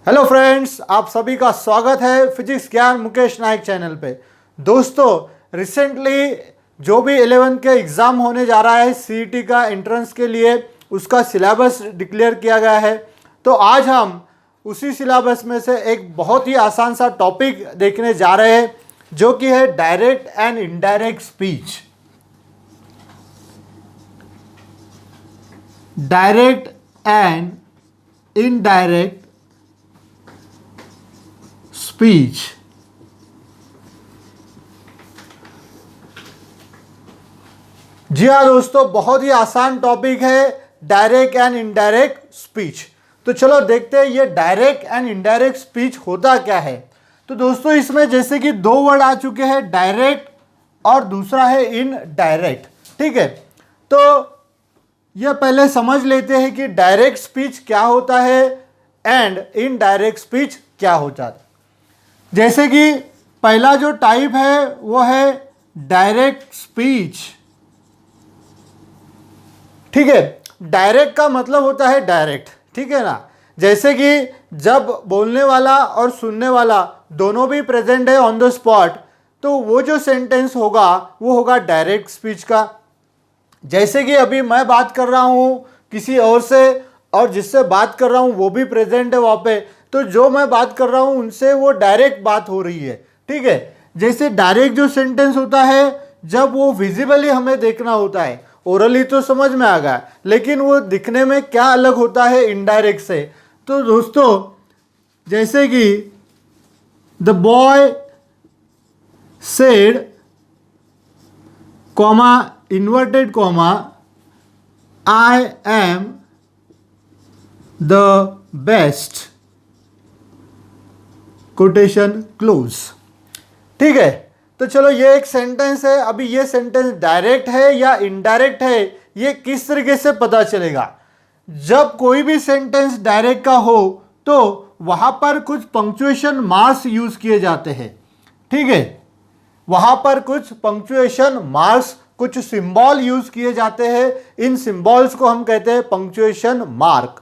Hello friends, आप सभी का स्वागत है फिजिक्स ज्ञान मुकेश नायक चैनल पे। दोस्तों, रिसेंटली जो भी 11th के एग्ज़ाम होने जा रहा है सीईटी का एंट्रेंस के लिए, उसका सिलेबस डिक्लेयर किया गया है। तो आज हम उसी सिलेबस में से एक बहुत ही आसान सा टॉपिक देखने जा रहे हैं, जो कि है direct and indirect speech. Direct and indirect speech. जी हाँ दोस्तों, बहुत ही आसान टॉपिक है डायरेक्ट एंड इनडायरेक्ट स्पीच। तो चलो देखते हैं ये डायरेक्ट एंड इनडायरेक्ट स्पीच होता क्या है। तो दोस्तों, इसमें जैसे कि दो वर्ड आ चुके हैं, डायरेक्ट और दूसरा है इनडायरेक्ट। ठीक है, तो यह पहले समझ लेते हैं कि डायरेक्ट स्पीच क्या होता है एंड इनडायरेक्ट स्पीच क्या होता है। जैसे कि पहला जो टाइप है वो है डायरेक्ट स्पीच। ठीक है, डायरेक्ट का मतलब होता है डायरेक्ट, ठीक है ना। जैसे कि जब बोलने वाला और सुनने वाला दोनों भी प्रेजेंट है ऑन द स्पॉट, तो वो जो सेंटेंस होगा वो होगा डायरेक्ट स्पीच का। जैसे कि अभी मैं बात कर रहा हूँ किसी और से, और जिससे बात कर रहा हूँ वो भी प्रेजेंट है वहाँ पे, तो जो मैं बात कर रहा हूँ उनसे वो डायरेक्ट बात हो रही है। ठीक है, जैसे डायरेक्ट जो सेंटेंस होता है जब वो विजिबली हमें देखना होता है, ओरली तो समझ में आ गया, लेकिन वो दिखने में क्या अलग होता है इनडायरेक्ट से। तो दोस्तों, जैसे कि the boy said comma inverted comma I am the best quotation close. ठीक है, तो चलो ये एक सेंटेंस है। अभी ये सेंटेंस डायरेक्ट है या इनडायरेक्ट है, ये किस तरीके से पता चलेगा। जब कोई भी सेंटेंस डायरेक्ट का हो तो वहां पर कुछ पंक्चुएशन मार्क्स यूज किए जाते हैं। ठीक है, वहां पर कुछ पंक्चुएशन मार्क्स, कुछ सिंबल यूज किए जाते हैं। इन सिंबल्स को हम कहते हैं पंक्चुएशन मार्क।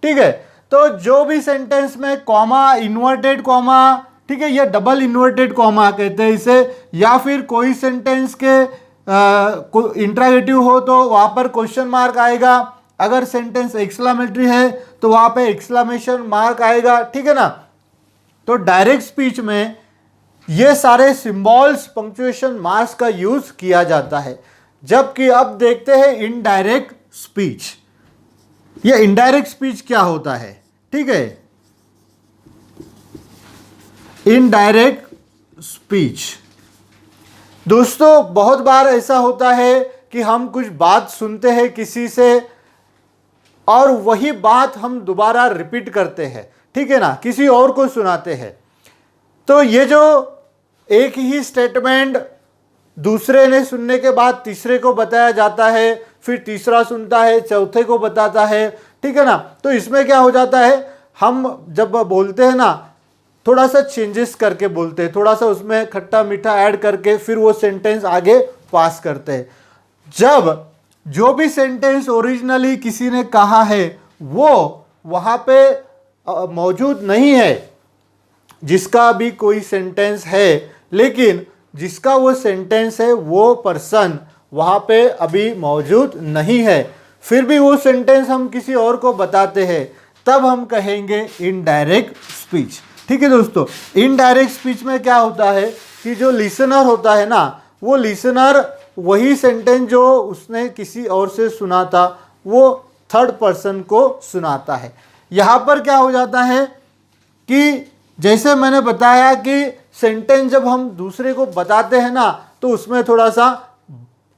ठीक है, तो जो भी सेंटेंस में कॉमा, इन्वर्टेड कॉमा, ठीक है, ये डबल इन्वर्टेड कॉमा कहते हैं इसे, या फिर कोई सेंटेंस के इंट्रोगेटिव हो तो वहां पर क्वेश्चन मार्क आएगा। अगर सेंटेंस एक्सक्लेमेटरी है तो वहां पे एक्सक्लेमेशन मार्क आएगा। ठीक है ना। तो डायरेक्ट स्पीच में ये सारे सिंबल्स, पंक्चुएशन मार्क्स का यूज किया जाता है। जबकि अब देखते हैं इनडायरेक्ट स्पीच। ये इनडायरेक्ट स्पीच क्या होता है। ठीक है, इनडायरेक्ट स्पीच दोस्तों, बहुत बार ऐसा होता है कि हम कुछ बात सुनते हैं किसी से और वही बात हम दोबारा रिपीट करते हैं। ठीक है ना, किसी और को सुनाते हैं। तो ये जो एक ही स्टेटमेंट दूसरे ने सुनने के बाद तीसरे को बताया जाता है, फिर तीसरा सुनता है, चौथे को बताता है। ठीक है ना, तो इसमें क्या हो जाता है, हम जब बोलते हैं ना, थोड़ा सा चेंजेस करके बोलते हैं, थोड़ा सा उसमें खट्टा मीठा ऐड करके फिर वो सेंटेंस आगे पास करते हैं। जब जो भी सेंटेंस ओरिजिनली किसी ने कहा है वो वहाँ पे मौजूद नहीं है, जिसका भी कोई सेंटेंस है, लेकिन जिसका वो सेंटेंस है वो पर्सन वहाँ पे अभी मौजूद नहीं है, फिर भी वो सेंटेंस हम किसी और को बताते हैं, तब हम कहेंगे इनडायरेक्ट स्पीच। ठीक है दोस्तों, इनडायरेक्ट स्पीच में क्या होता है कि जो लिसनर होता है ना, वो लिसनर वही सेंटेंस जो उसने किसी और से सुना था वो थर्ड पर्सन को सुनाता है। यहाँ पर क्या हो जाता है कि जैसे मैंने बताया कि सेंटेंस जब हम दूसरे को बताते हैं ना, तो उसमें थोड़ा सा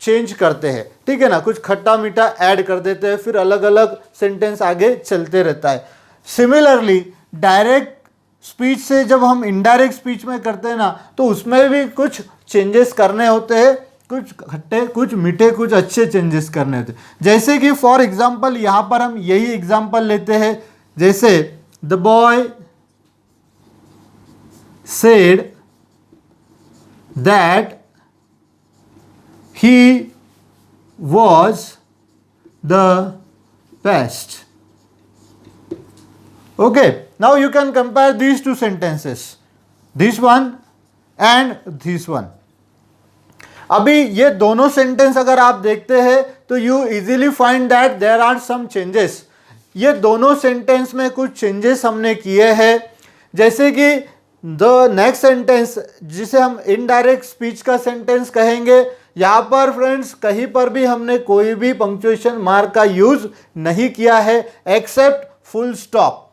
चेंज करते हैं। ठीक है ना, कुछ खट्टा मीठा ऐड कर देते हैं, फिर अलग अलग सेंटेंस आगे चलते रहता है। सिमिलरली डायरेक्ट स्पीच से जब हम इनडायरेक्ट स्पीच में करते हैं ना, तो उसमें भी कुछ चेंजेस करने होते हैं, कुछ खट्टे, कुछ मीठे, कुछ अच्छे चेंजेस करने होते हैं। जैसे कि फॉर एग्जाम्पल यहाँ पर हम यही एग्जाम्पल लेते हैं, जैसे the boy said that he was the best Okay, now you can compare these two sentences, this one and this one. अभी ये दोनों सेंटेंस अगर आप देखते हैं तो you easily find that there are some changes. ये दोनों सेंटेंस में कुछ चेंजेस हमने किए हैं. जैसे कि द नेक्स्ट सेंटेंस जिसे हम इनडायरेक्ट स्पीच का सेंटेंस कहेंगे, यहाँ पर फ्रेंड्स कहीं पर भी हमने कोई भी पंक्चुएशन मार्क का यूज नहीं किया है except full stop.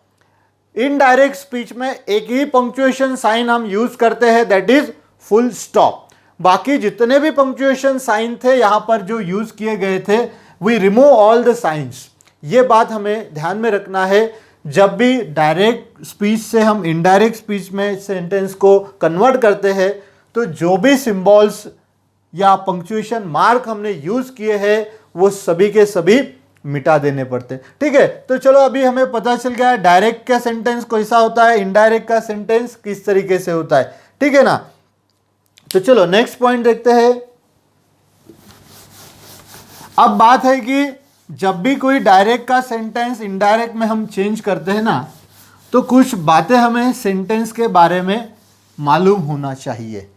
Indirect speech में एक ही पंक्चुएशन साइन हम यूज करते हैं, दैट इज फुल स्टॉप. बाकी जितने भी पंक्चुएशन साइन थे यहां पर जो यूज किए गए थे, we remove all the signs. ये बात हमें ध्यान में रखना है. जब भी डायरेक्ट स्पीच से हम इनडायरेक्ट स्पीच में सेंटेंस को कन्वर्ट करते हैं तो जो भी सिंबल्स या पंक्चुएशन मार्क हमने यूज किए हैं वो सभी के सभी मिटा देने पड़ते हैं. ठीक है, तो चलो अभी हमें पता चल गया डायरेक्ट का सेंटेंस कैसा होता है, इनडायरेक्ट का सेंटेंस किस तरीके से होता है. ठीक है ना. तो चलो नेक्स्ट पॉइंट देखते हैं. अब बात है कि जब भी कोई डायरेक्ट का सेंटेंस इनडायरेक्ट में हम चेंज करते हैं ना, तो कुछ बातें हमें सेंटेंस के बारे में मालूम होना चाहिए.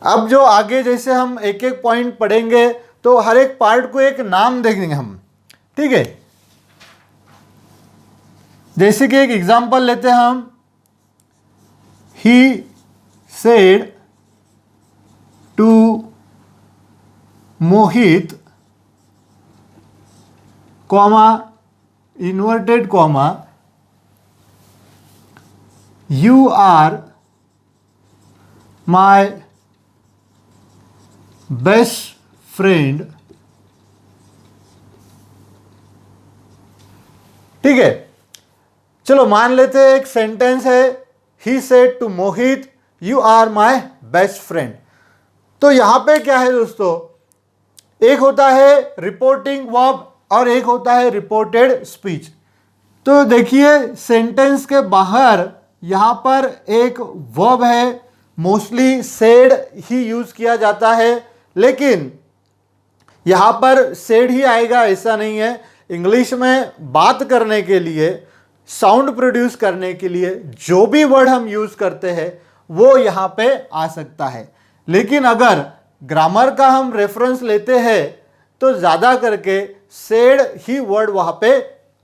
अब जो आगे जैसे हम एक एक पॉइंट पढ़ेंगे तो हर एक पार्ट को एक नाम देखेंगे हम. ठीक है, जैसे कि एक एग्जांपल लेते हैं हम, he said to Mohit comma inverted comma you are my best friend. ठीक है, चलो मान लेते हैं एक सेंटेंस है, he said to Mohit you are my best friend. तो यहां पे क्या है दोस्तों, एक होता है रिपोर्टिंग वर्ब और एक होता है रिपोर्टेड स्पीच. तो देखिए सेंटेंस के बाहर यहां पर एक वर्ब है, मोस्टली सेड ही यूज किया जाता है, लेकिन यहां पर सेड ही आएगा ऐसा नहीं है. इंग्लिश में बात करने के लिए, साउंड प्रोड्यूस करने के लिए जो भी वर्ड हम यूज करते हैं वो यहां पे आ सकता है. लेकिन अगर ग्रामर का हम रेफरेंस लेते हैं तो ज़्यादा करके सेड ही वर्ड वहां पे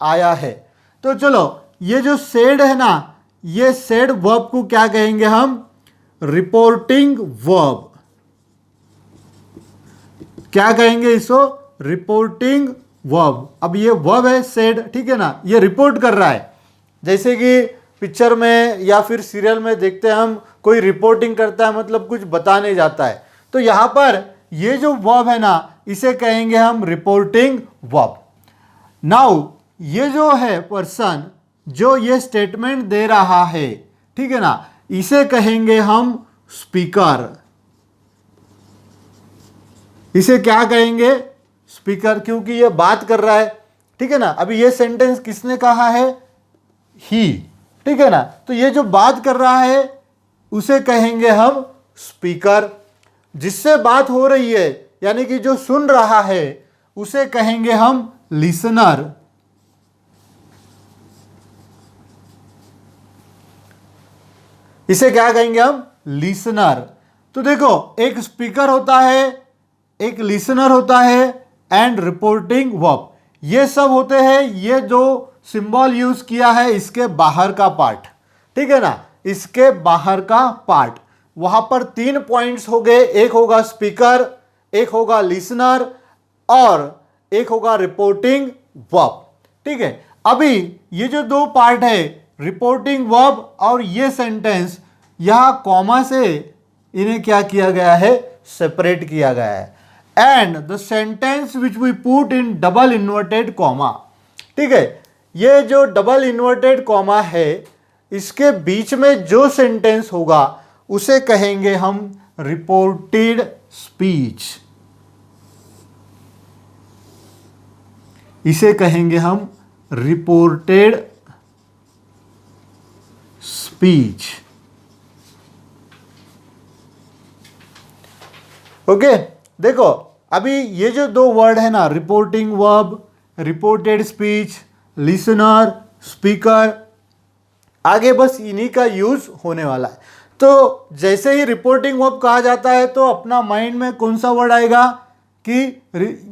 आया है. तो चलो ये जो सेड है ना, ये सेड वर्ब को क्या कहेंगे हम, रिपोर्टिंग वर्ब. क्या कहेंगे इसको, रिपोर्टिंग वर्ब. अब ये वर्ब है सेड, ठीक है ना, ये रिपोर्ट कर रहा है. जैसे कि पिक्चर में या फिर सीरियल में देखते हैं हम, कोई रिपोर्टिंग करता है मतलब कुछ बताने जाता है. तो यहां पर ये जो वर्ब है ना, इसे कहेंगे हम रिपोर्टिंग वर्ब. नाउ ये जो है पर्सन जो ये स्टेटमेंट दे रहा है, ठीक है ना, इसे कहेंगे हम स्पीकर. इसे क्या कहेंगे, स्पीकर, क्योंकि ये बात कर रहा है. ठीक है ना. अभी ये सेंटेंस किसने कहा है, ही. ठीक है ना. तो ये जो बात कर रहा है उसे कहेंगे हम स्पीकर. जिससे बात हो रही है यानी कि जो सुन रहा है उसे कहेंगे हम लिसनर. इसे क्या कहेंगे हम, लिसनर. तो देखो एक स्पीकर होता है, एक लिसनर होता है एंड रिपोर्टिंग वर्ब. ये सब होते हैं, ये जो सिंबल यूज किया है इसके बाहर का पार्ट. ठीक है ना, इसके बाहर का पार्ट. वहां पर 3 पॉइंट्स हो गए, एक होगा स्पीकर, एक होगा लिसनर और एक होगा रिपोर्टिंग वर्ब. ठीक है. अभी ये जो 2 पार्ट है, रिपोर्टिंग वर्ब और ये सेंटेंस, यहां कॉमा से इन्हें क्या किया गया है, सेपरेट किया गया है. And the sentence which we put in double inverted comma. ठीक है, ये जो डबल इन्वर्टेड कॉमा है इसके बीच में जो सेंटेंस होगा उसे कहेंगे हम रिपोर्टेड स्पीच. इसे कहेंगे हम रिपोर्टेड स्पीच. ओके. देखो अभी ये जो 2 वर्ड है ना, reporting verb, reported speech, listener speaker, आगे बस इन्हीं का यूज होने वाला है। तो जैसे ही रिपोर्टिंग वर्ब कहा जाता है तो अपना माइंड में कौन सा वर्ड आएगा कि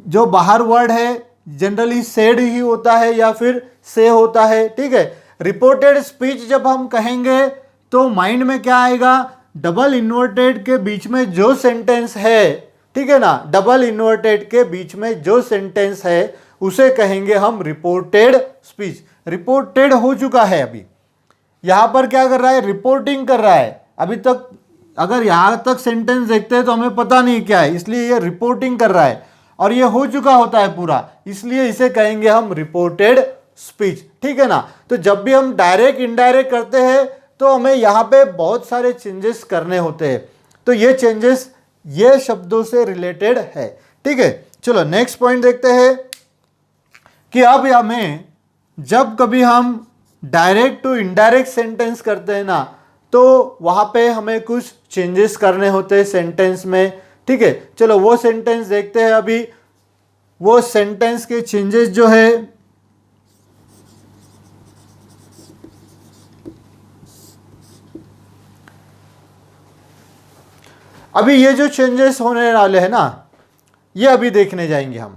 जो बाहर वर्ड है जनरली सेड ही होता है या फिर से होता है, ठीक है। रिपोर्टेड स्पीच जब हम कहेंगे तो माइंड में क्या आएगा, डबल इन्वर्टेड के बीच में जो सेंटेंस है, ठीक है ना, डबल इन्वर्टेड के बीच में जो सेंटेंस है उसे कहेंगे हम रिपोर्टेड स्पीच। रिपोर्टेड हो चुका है, अभी यहां पर क्या कर रहा है, रिपोर्टिंग कर रहा है। अभी तक अगर यहां तक सेंटेंस देखते हैं तो हमें पता नहीं क्या है, इसलिए ये रिपोर्टिंग कर रहा है और ये हो चुका होता है पूरा, इसलिए इसे कहेंगे हम रिपोर्टेड स्पीच, ठीक है ना। तो जब भी हम डायरेक्ट इनडायरेक्ट करते हैं तो हमें यहाँ पे बहुत सारे चेंजेस करने होते हैं, तो ये चेंजेस ये शब्दों से रिलेटेड है, ठीक है। चलो नेक्स्ट पॉइंट देखते हैं कि अब हमें जब कभी हम डायरेक्ट टू इनडायरेक्ट सेंटेंस करते हैं ना तो वहां पे हमें कुछ चेंजेस करने होते हैं सेंटेंस में, ठीक है। चलो वो सेंटेंस देखते हैं अभी। वो सेंटेंस के चेंजेस जो है अभी ये जो चेंजेस होने वाले हैं ना ये अभी देखने जाएंगे हम।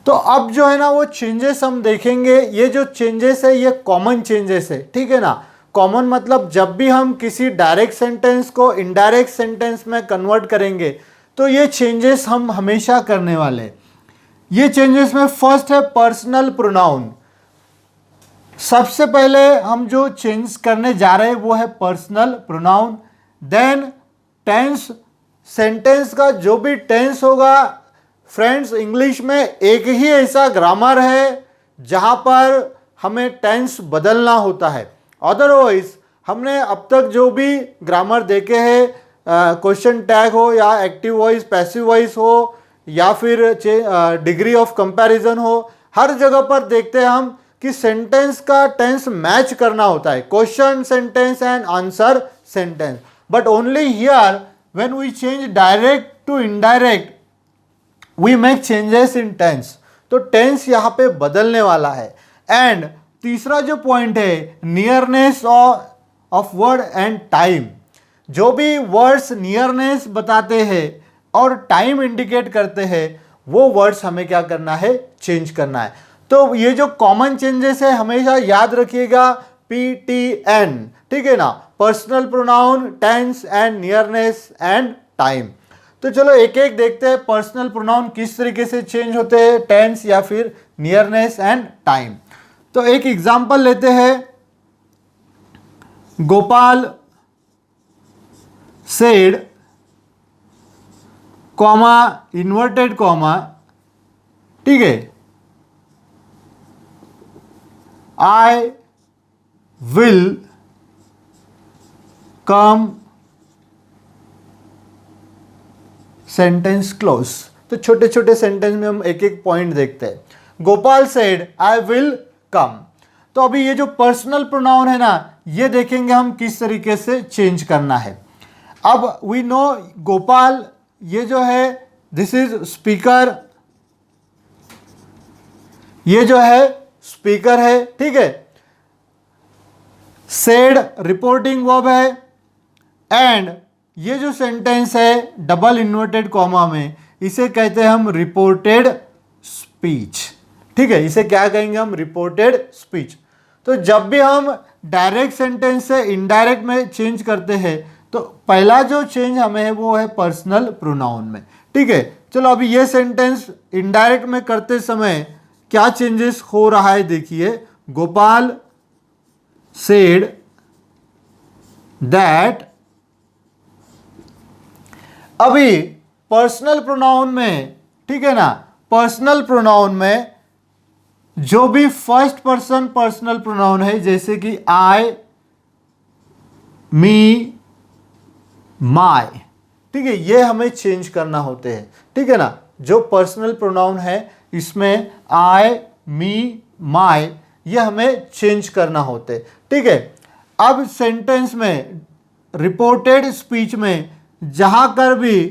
तो अब जो है ना वो चेंजेस हम देखेंगे, ये जो चेंजेस है ये कॉमन चेंजेस है, ठीक है ना। कॉमन मतलब जब भी हम किसी डायरेक्ट सेंटेंस को इनडायरेक्ट सेंटेंस में कन्वर्ट करेंगे तो ये चेंजेस हम हमेशा करने वाले। ये चेंजेस में फर्स्ट है पर्सनल प्रोनाउन। सबसे पहले हम जो चेंज करने जा रहे हैं वो है personal pronoun. Then tense, sentence का जो भी टेंस होगा, फ्रेंड्स इंग्लिश में एक ही ऐसा ग्रामर है जहां पर हमें टेंस बदलना होता है। अदरवाइज हमने अब तक जो भी ग्रामर देखे हैं, क्वेश्चन टैग हो या एक्टिव वॉइस पैसिव वॉइस हो या फिर डिग्री ऑफ कंपैरिजन हो, हर जगह पर देखते हैं हम कि सेंटेंस का टेंस मैच करना होता है, question sentence and answer sentence. But only here when we change direct to indirect we make changes in tense. तो टेंस यहाँ पे बदलने वाला है। एंड तीसरा जो पॉइंट है nearness of word and time. जो भी वर्ड्स नियरनेस बताते हैं और टाइम इंडिकेट करते हैं वो वर्ड्स हमें क्या करना है, चेंज करना है। तो ये जो कॉमन चेंजेस है हमेशा याद रखिएगा, PTN, ठीक है ना, personal pronoun, tense and nearness and time. तो चलो एक एक देखते हैं पर्सनल प्रोनाउन किस तरीके से चेंज होते हैं, टेंस या फिर नियरनेस एंड टाइम। तो एक एग्जांपल लेते हैं, Gopal said, comma inverted comma, ठीक है, I will come, sentence close. तो छोटे छोटे सेंटेंस में हम एक एक पॉइंट देखते हैं। Gopal said I will come. तो अभी ये जो पर्सनल प्रोनाउन है ना ये देखेंगे हम किस तरीके से चेंज करना है। अब वी नो गोपाल ये जो है दिस इज स्पीकर, ये जो है स्पीकर है, ठीक है। सेड रिपोर्टिंग वर्ब है एंड ये जो सेंटेंस है डबल इन्वर्टेड कॉमा में इसे कहते हैं हम रिपोर्टेड स्पीच, ठीक है। इसे क्या कहेंगे हम, रिपोर्टेड स्पीच। तो जब भी हम डायरेक्ट सेंटेंस से इनडायरेक्ट में चेंज करते हैं तो पहला जो चेंज हमें है वो है पर्सनल प्रोनाउन में, ठीक है। चलो अभी ये सेंटेंस इनडायरेक्ट में करते समय क्या चेंजेस हो रहा है देखिए। गोपाल सेड दैट, अभी पर्सनल प्रोनाउन में, ठीक है ना, पर्सनल प्रोनाउन में जो भी फर्स्ट पर्सन पर्सनल प्रोनाउन है जैसे कि आई, मी, माय, ठीक है, ये हमें चेंज करना होते हैं, ठीक है ना। जो पर्सनल प्रोनाउन है इसमें आई, मी, माय ये हमें चेंज करना होते हैं, ठीक है। अब सेंटेंस में रिपोर्टेड स्पीच में जहां कर भी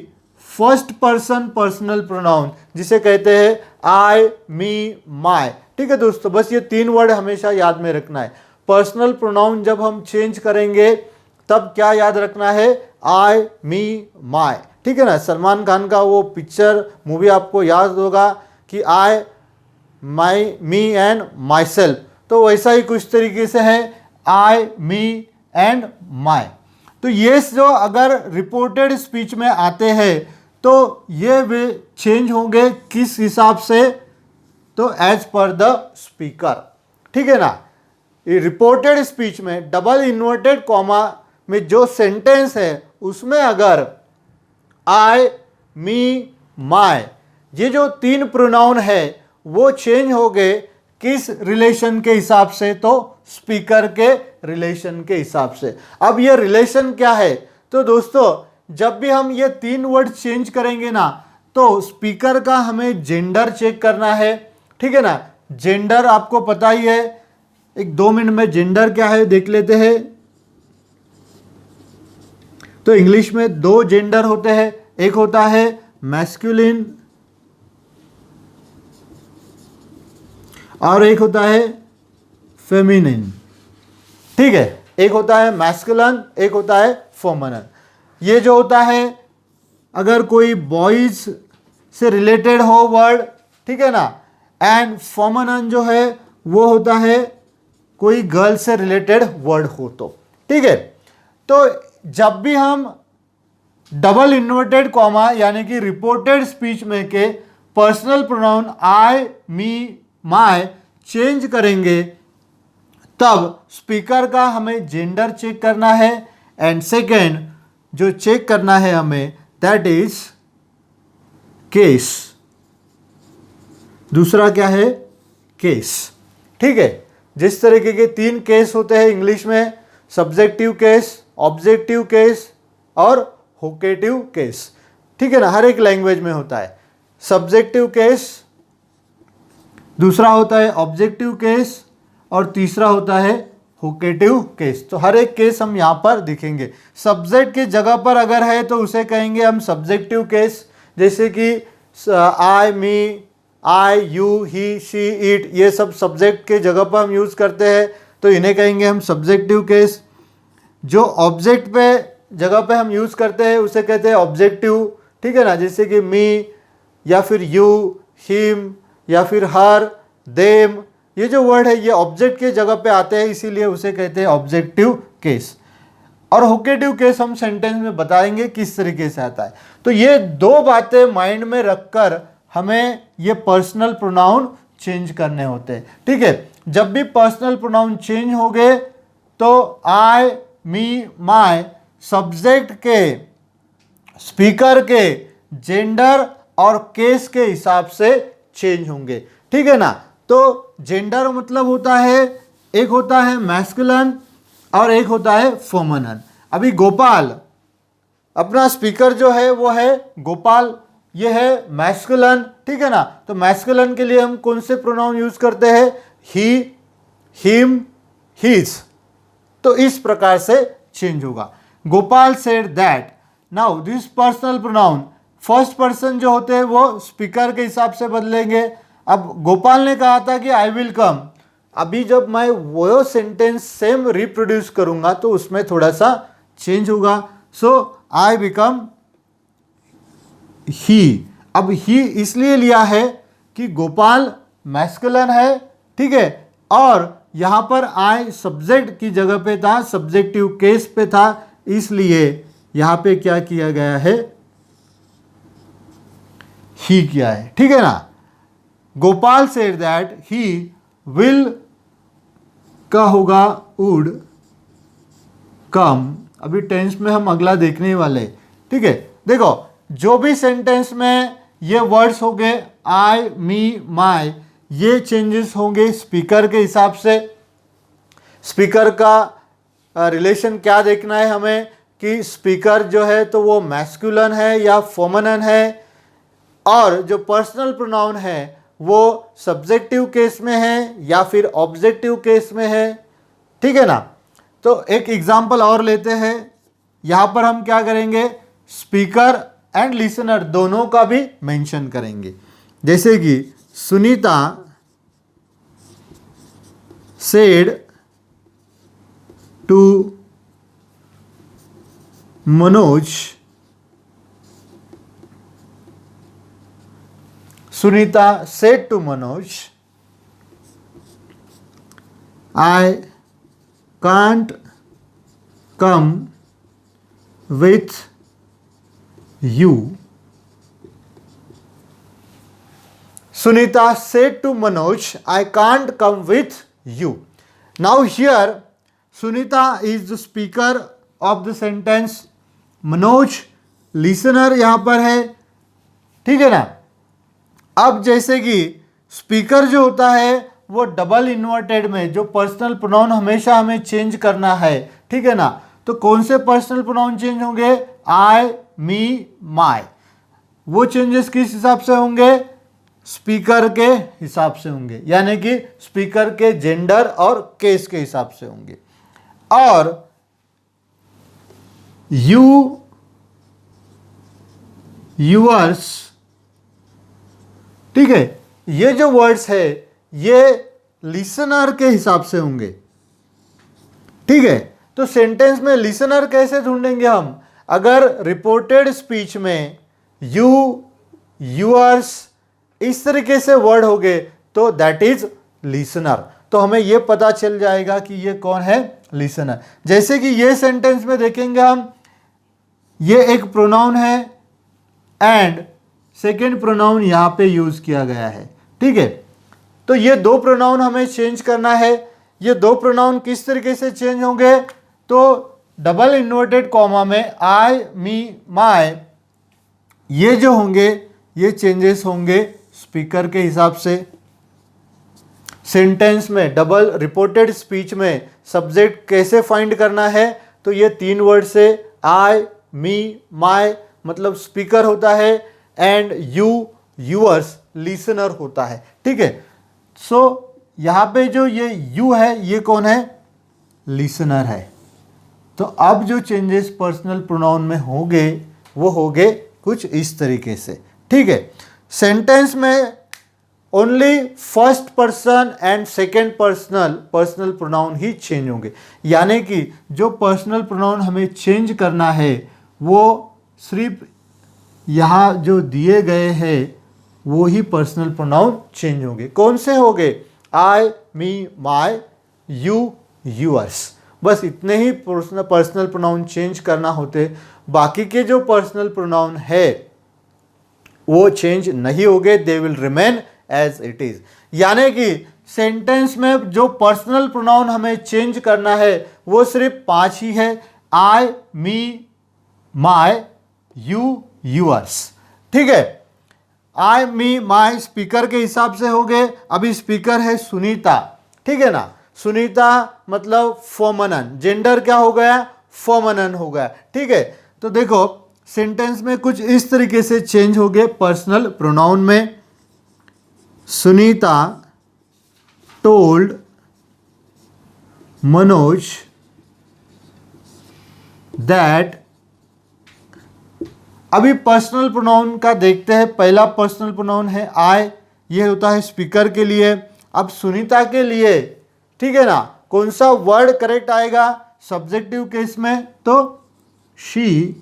फर्स्ट पर्सन पर्सनल प्रोनाउन जिसे कहते हैं आई, मी, माय, ठीक है दोस्तों, बस ये 3 वर्ड हमेशा याद में रखना है। पर्सनल प्रोनाउन जब हम चेंज करेंगे तब क्या याद रखना है, आई, मी, माई, ठीक है ना। सलमान खान का वो पिक्चर मूवी आपको याद होगा कि आई, माई, मी एंड माई सेल्फ, तो वैसा ही कुछ तरीके से है आई, मी एंड माई। तो ये जो अगर रिपोर्टेड स्पीच में आते हैं तो ये वे चेंज होंगे किस हिसाब से, तो एज पर द स्पीकर, ठीक है ना। रिपोर्टेड स्पीच में डबल इन्वर्टेड कॉमा में जो सेंटेंस है उसमें अगर आई, मी, माई ये जो 3 प्रोनाउन है वो चेंज हो गए किस रिलेशन के हिसाब से, तो स्पीकर के रिलेशन के हिसाब से। अब ये रिलेशन क्या है, तो दोस्तों जब भी हम ये 3 वर्ड चेंज करेंगे ना तो स्पीकर का हमें जेंडर चेक करना है, ठीक है ना। जेंडर आपको पता ही है, एक 2 मिनट में जेंडर क्या है देख लेते हैं। तो इंग्लिश में 2 जेंडर होते हैं, एक होता है मैस्कुलिन और एक होता है फेमिनिन, ठीक है। एक होता है मैस्कुलिन, एक होता है फेमिनिन। ये जो होता है अगर कोई बॉयज से रिलेटेड हो वर्ड, ठीक है ना, एंड फेमिनिन जो है वो होता है कोई गर्ल से रिलेटेड वर्ड हो तो, ठीक है। तो जब भी हम डबल इन्वर्टेड कॉमा यानी कि रिपोर्टेड स्पीच में के पर्सनल प्रोनाउन आई, मी, माई चेंज करेंगे तब स्पीकर का हमें जेंडर चेक करना है, एंड सेकेंड जो चेक करना है हमें दैट इज केस। दूसरा क्या है, केस, ठीक है। जिस तरीके के 3 केस होते हैं इंग्लिश में, सब्जेक्टिव केस, ऑब्जेक्टिव केस और होकेटिव केस, ठीक है ना, हर एक लैंग्वेज में होता है। सब्जेक्टिव केस, दूसरा होता है ऑब्जेक्टिव केस और तीसरा होता है होकेटिव केस। तो हर एक केस हम यहाँ पर दिखेंगे। सब्जेक्ट की जगह पर अगर है तो उसे कहेंगे हम सब्जेक्टिव केस, जैसे कि आई, मी, आई, यू, ही, शी, इट, ये सब सब्जेक्ट के जगह पर हम यूज़ करते हैं तो इन्हें कहेंगे हम सब्जेक्टिव केस। जो ऑब्जेक्ट पे जगह पे हम यूज़ करते हैं उसे कहते हैं ऑब्जेक्टिव, ठीक है ना, जैसे कि मी या फिर यू, हिम या फिर हर, देम, ये जो वर्ड है ये ऑब्जेक्ट के जगह पे आते हैं इसीलिए उसे कहते हैं ऑब्जेक्टिव केस। और होकेटिव केस हम सेंटेंस में बताएंगे किस तरीके से आता है। तो ये 2 बातें माइंड में रखकर हमें ये पर्सनल प्रोनाउन चेंज करने होते हैं, ठीक है। जब भी पर्सनल प्रोनाउन चेंज हो गए तो आई, मी, माई सब्जेक्ट के, स्पीकर के जेंडर और केस के हिसाब से चेंज होंगे, ठीक है ना। तो जेंडर मतलब होता है, एक होता है मैस्कुलिन और एक होता है फेमिनिन। अभी गोपाल, अपना स्पीकर जो है वो है गोपाल, ये है मैस्कुलिन, ठीक है ना। तो मैस्कुलिन के लिए हम कौन से प्रोनाउन यूज करते हैं, ही, हिम, हिज। तो इस प्रकार से चेंज होगा। Gopal said that, now this personal pronoun first person जो होते हैं वो स्पीकर के हिसाब से बदलेंगे। अब गोपाल ने कहा था कि आई विल कम, अभी जब मैं वो सेंटेंस सेम रिप्रोड्यूस करूंगा तो उसमें थोड़ा सा चेंज होगा। सो आई बिकम ही। अब ही इसलिए लिया है कि गोपाल मैस्कुलिन है, ठीक है, और यहाँ पर आई सब्जेक्ट की जगह पे था, सब्जेक्टिव केस पे था, इसलिए यहाँ पे क्या किया गया है, ही किया है, ठीक है ना। Gopal said that he will का होगा वुड कम। अभी टेंस में हम अगला देखने वाले, ठीक है। देखो जो भी सेंटेंस में ये वर्ड्स हो गए आई, मी, माई, ये चेंजेस होंगे स्पीकर के हिसाब से। स्पीकर का रिलेशन क्या देखना है हमें कि स्पीकर जो है तो वो मैस्कुलिन है या फेमिनिन है, और जो पर्सनल प्रोनाउन है वो सब्जेक्टिव केस में है या फिर ऑब्जेक्टिव केस में है, ठीक है ना। तो एक एग्जांपल और लेते हैं। यहाँ पर हम क्या करेंगे, स्पीकर एंड लिसनर दोनों का भी मेंशन करेंगे। जैसे कि Sunita said to Manoj, Sunita said to Manoj, I can't come with you. Sunita said to Manoj, I can't come with you. Now here, Sunita is the speaker of the sentence. Manoj listener यहाँ पर है, ठीक है ना। अब जैसे कि स्पीकर जो होता है वो डबल इन्वर्टेड में जो पर्सनल प्रोनाउन हमेशा हमें चेंज करना है, ठीक है ना। तो कौन से पर्सनल प्रोनाउन चेंज होंगे? आई, मी, माय। वो चेंजेस किस हिसाब से होंगे? स्पीकर के हिसाब से होंगे, यानी कि स्पीकर के जेंडर और केस के हिसाब से होंगे। और यू, यूअर्स, ठीक है, ये जो वर्ड्स है ये लिसनर के हिसाब से होंगे, ठीक है। तो सेंटेंस में लिसनर कैसे ढूंढेंगे हम? अगर रिपोर्टेड स्पीच में यू, यूअर्स इस तरीके से वर्ड हो गए तो दैट इज लिसनर। तो हमें यह पता चल जाएगा कि ये कौन है? लिसनर। जैसे कि ये सेंटेंस में देखेंगे हम, ये एक प्रोनाउन है एंड सेकेंड प्रोनाउन यहां पे यूज किया गया है, ठीक है। तो ये दो प्रोनाउन हमें चेंज करना है। ये दो प्रोनाउन किस तरीके से चेंज होंगे? तो डबल इन्वर्टेड कॉमा में आई, मी, माय, ये जो होंगे ये चेंजेस होंगे स्पीकर के हिसाब से। सेंटेंस में डबल रिपोर्टेड स्पीच में सब्जेक्ट कैसे फाइंड करना है? तो ये तीन वर्ड से आई, मी, माय मतलब स्पीकर होता है एंड यू, यूअर्स लिसनर होता है, ठीक है। सो यहाँ पे जो ये यू है ये कौन है? लिसनर है। तो अब जो चेंजेस पर्सनल प्रोनाउन में होंगे वो होंगे कुछ इस तरीके से, ठीक है। सेंटेंस में only first person and second personal pronoun he change होंगे, यानी कि जो पर्सनल प्रोनाउन हमें चेंज करना है वो सिर्फ यहाँ जो दिए गए हैं वो ही पर्सनल प्रोनाउन चेंज होंगे। कौन से होंगे? आई, मी, माय, यू, यूअर्स। बस इतने ही पर्सनल प्रोनाउन चेंज करना होते। बाकी के जो पर्सनल प्रोनाउन है वो चेंज नहीं होंगे, they will remain as it is. यानी कि सेंटेंस में जो पर्सनल प्रोनाउन हमें चेंज करना है वो सिर्फ 5 ही है, आई, मी, माय, यू, यूअर्स, ठीक है। आई, मी, माय स्पीकर के हिसाब से हो गए। अभी स्पीकर है सुनीता, ठीक है ना। सुनीता मतलब फेमिनिन, जेंडर क्या हो गया? फेमिनिन हो गया, ठीक है। तो देखो सेंटेंस में कुछ इस तरीके से चेंज हो गए पर्सनल प्रोनाउन में। Sunita told Manoj that. अभी पर्सनल प्रोनाउन का देखते हैं। पहला पर्सनल प्रोनाउन है आई, ये होता है स्पीकर के लिए। अब सुनीता के लिए, ठीक है ना, कौन सा वर्ड करेक्ट आएगा सब्जेक्टिव केस में? तो शी,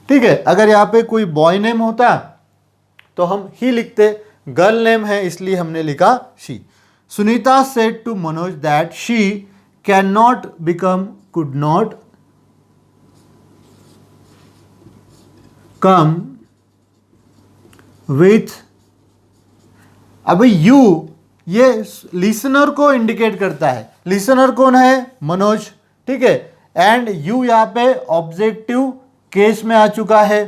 ठीक है। अगर यहाँ पे कोई बॉय नेम होता तो हम ही लिखते, गर्ल नेम है इसलिए हमने लिखा she. Sunita said to Manoj that she can not become, could not come with. अभी यू ये लिसनर को इंडिकेट करता है। लिसनर कौन है? मनोज, ठीक है। एंड यू यहाँ पे ऑब्जेक्टिव केस में आ चुका है,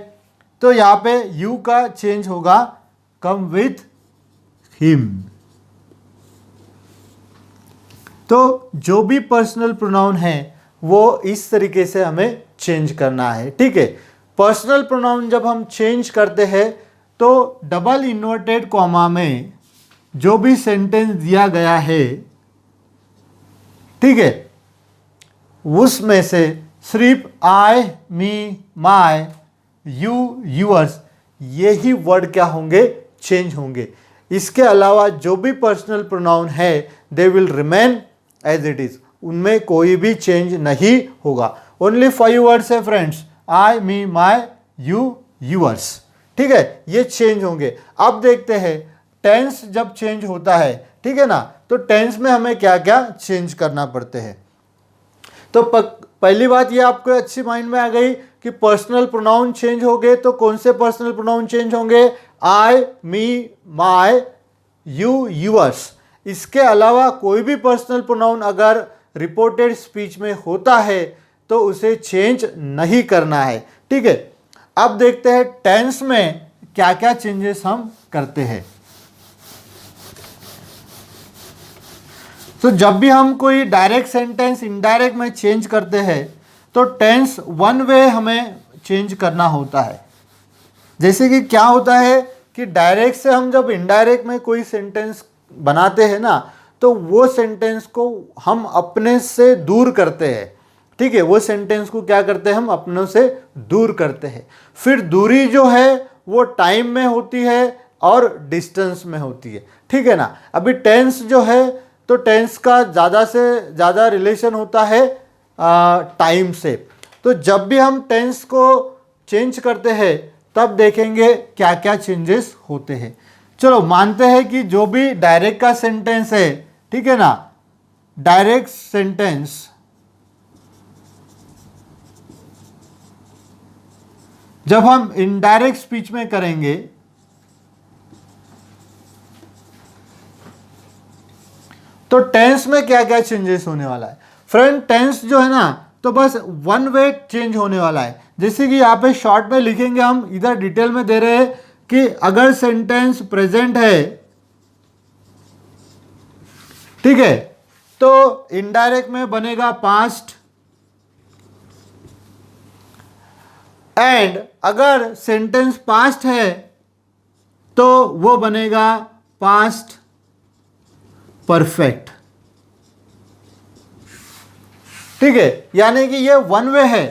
तो यहाँ पे यू का चेंज होगा कम विथ हिम। तो जो भी पर्सनल प्रोनाउन है वो इस तरीके से हमें चेंज करना है, ठीक है। पर्सनल प्रोनाउन जब हम चेंज करते हैं तो डबल इन्वर्टेड कॉमा में जो भी सेंटेंस दिया गया है, ठीक है, उसमें से सिर्फ आई, मी, माय, यू, यूअर्स ये ही वर्ड क्या होंगे? चेंज होंगे। इसके अलावा जो भी पर्सनल प्रोनाउन है they will remain as it is, उनमें कोई भी चेंज नहीं होगा। ओनली 5 वर्ड्स है friends, I, me, my, you, yours, ठीक है, ये चेंज होंगे। अब देखते हैं टेंस जब चेंज होता है, ठीक है ना, तो टेंस में हमें क्या क्या चेंज करना पड़ते हैं। तो पहली बात ये आपको अच्छी माइंड में आ गई कि पर्सनल प्रोनाउन चेंज हो गए, तो कौन से पर्सनल प्रोनाउन चेंज होंगे, आई, मी, माय, यू, यूअर्स। इसके अलावा कोई भी पर्सनल प्रोनाउन अगर रिपोर्टेड स्पीच में होता है तो उसे चेंज नहीं करना है, ठीक है। अब देखते हैं टेंस में क्या क्या चेंजेस हम करते हैं। तो जब भी हम कोई डायरेक्ट सेंटेंस इनडायरेक्ट में चेंज करते हैं तो टेंस वन वे हमें चेंज करना होता है। जैसे कि क्या होता है कि डायरेक्ट से हम जब इनडायरेक्ट में कोई सेंटेंस बनाते हैं ना, तो वो सेंटेंस को हम अपने से दूर करते हैं, ठीक है, वो सेंटेंस को क्या करते हैं, हम अपनों से दूर करते हैं। फिर दूरी जो है वो टाइम में होती है और डिस्टेंस में होती है, ठीक है ना। अभी टेंस जो है तो टेंस का ज़्यादा से ज़्यादा रिलेशन होता है टाइम से। तो जब भी हम टेंस को चेंज करते हैं तब देखेंगे क्या क्या चेंजेस होते हैं। चलो मानते हैं कि जो भी डायरेक्ट का सेंटेंस है, ठीक है ना, डायरेक्ट सेंटेंस जब हम इनडायरेक्ट स्पीच में करेंगे तो टेंस में क्या क्या चेंजेस होने वाला है। फ्रेंड टेंस जो है ना तो बस वन वे चेंज होने वाला है। जैसे कि यहाँ पे शॉर्ट में लिखेंगे, हम इधर डिटेल में दे रहे हैं कि अगर सेंटेंस प्रेजेंट है, ठीक है, तो इनडायरेक्ट में बनेगा पास्ट, एंड अगर सेंटेंस पास्ट है तो वो बनेगा पास्ट परफेक्ट, ठीक है, यानी कि ये वन वे है,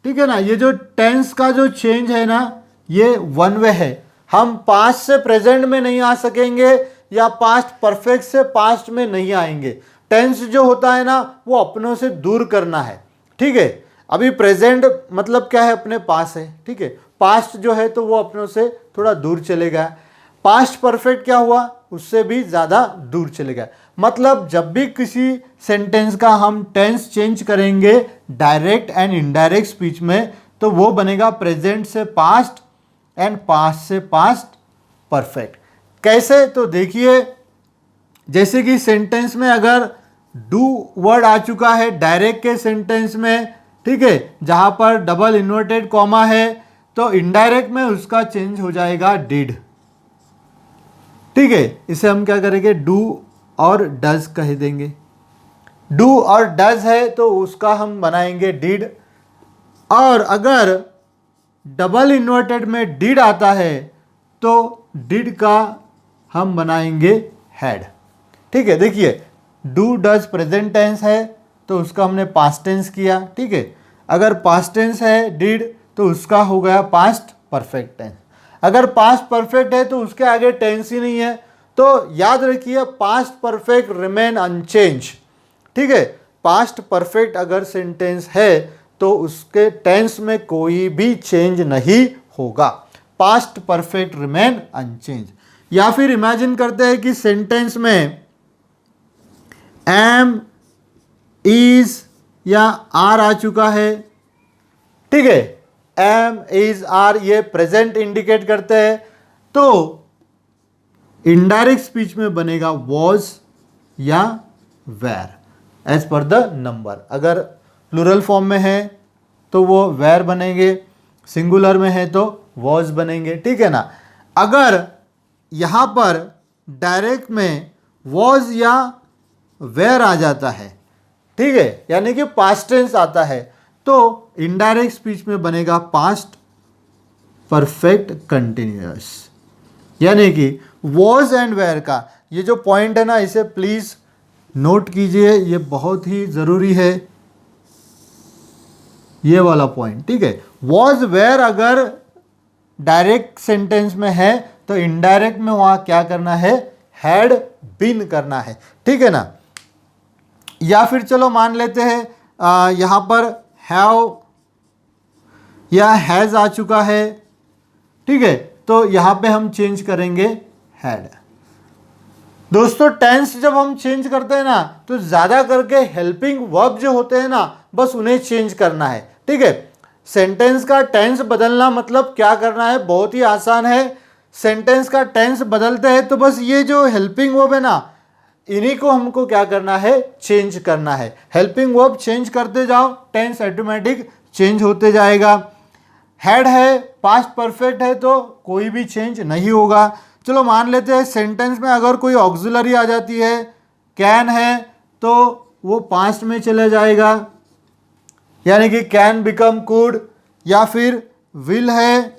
ठीक है ना। ये जो टेंस का जो चेंज है ना ये वन वे है। हम पास्ट से प्रेजेंट में नहीं आ सकेंगे या पास्ट परफेक्ट से पास्ट में नहीं आएंगे। टेंस जो होता है ना वो अपनों से दूर करना है, ठीक है। अभी प्रेजेंट मतलब क्या है, अपने पास है, ठीक है। पास्ट जो है तो वो अपनों से थोड़ा दूर चले गया। पास्ट परफेक्ट क्या हुआ, उससे भी ज़्यादा दूर चले गया। मतलब जब भी किसी सेंटेंस का हम टेंस चेंज करेंगे डायरेक्ट एंड इनडायरेक्ट स्पीच में तो वो बनेगा प्रेजेंट से पास्ट एंड पास्ट से पास्ट परफेक्ट। कैसे, तो देखिए, जैसे कि सेंटेंस में अगर डू वर्ड आ चुका है डायरेक्ट के सेंटेंस में, ठीक है, जहां पर डबल इन्वर्टेड कॉमा है, तो इनडायरेक्ट में उसका चेंज हो जाएगा डिड, ठीक है। इसे हम क्या करेंगे, डू और डज कह देंगे। डू और डज है तो उसका हम बनाएंगे डिड, और अगर डबल इन्वर्टेड में डिड आता है तो डिड का हम बनाएंगे हैड, ठीक है। देखिए डू डज प्रेजेंट टेंस है तो उसका हमने पास्ट टेंस किया, ठीक है। अगर पास्ट टेंस है डिड तो उसका हो गया पास्ट परफेक्ट टेंस। अगर पास्ट परफेक्ट है तो उसके आगे टेंस ही नहीं है, तो याद रखिए पास्ट परफेक्ट रिमेन अनचेंज, ठीक है। पास्ट परफेक्ट अगर सेंटेंस है तो उसके टेंस में कोई भी चेंज नहीं होगा, पास्ट परफेक्ट रिमेन अनचेंज। या फिर इमेजिन करते हैं कि सेंटेंस में एम, इज या आर आ चुका है, ठीक है। एम, इज, आर ये प्रेजेंट इंडिकेट करते हैं, तो इनडायरेक्ट स्पीच में बनेगा वॉज या were as per the number. अगर प्लूरल फॉर्म में है तो वो वेर बनेंगे, सिंगुलर में है तो वॉज बनेंगे, ठीक है ना। अगर यहाँ पर डायरेक्ट में वॉज या वेर आ जाता है, ठीक है, यानी कि पास्ट टेंस आता है, तो इनडायरेक्ट स्पीच में बनेगा पास्ट परफेक्ट कंटिन्यूअस। यानी कि वॉज एंड वेयर का ये जो पॉइंट है ना इसे प्लीज नोट कीजिए, ये बहुत ही ज़रूरी है ये वाला पॉइंट, ठीक है। वॉज वेयर अगर डायरेक्ट सेंटेंस में है तो इनडायरेक्ट में वहाँ क्या करना है, हैड बीन करना है, ठीक है ना। या फिर चलो मान लेते हैं यहाँ पर हैव या हैज़ आ चुका है, ठीक है, तो यहाँ पे हम चेंज करेंगे हैड। दोस्तों टेंस जब हम चेंज करते हैं ना तो ज़्यादा करके हेल्पिंग वर्ब जो होते हैं ना बस उन्हें चेंज करना है, ठीक है। सेंटेंस का टेंस बदलना मतलब क्या करना है, बहुत ही आसान है। सेंटेंस का टेंस बदलते हैं तो बस ये जो हेल्पिंग वर्ब है ना इन्हीं को हमको क्या करना है, चेंज करना है। हेल्पिंग वर्ब चेंज करते जाओ, टेंस ऑटोमेटिक चेंज होते जाएगा। हैड है, पास्ट परफेक्ट है तो कोई भी चेंज नहीं होगा। चलो मान लेते हैं सेंटेंस में अगर कोई ऑक्सिलरी आ जाती है, कैन है तो वो पास्ट में चला जाएगा, यानी कि कैन बिकम कुड। या फिर विल है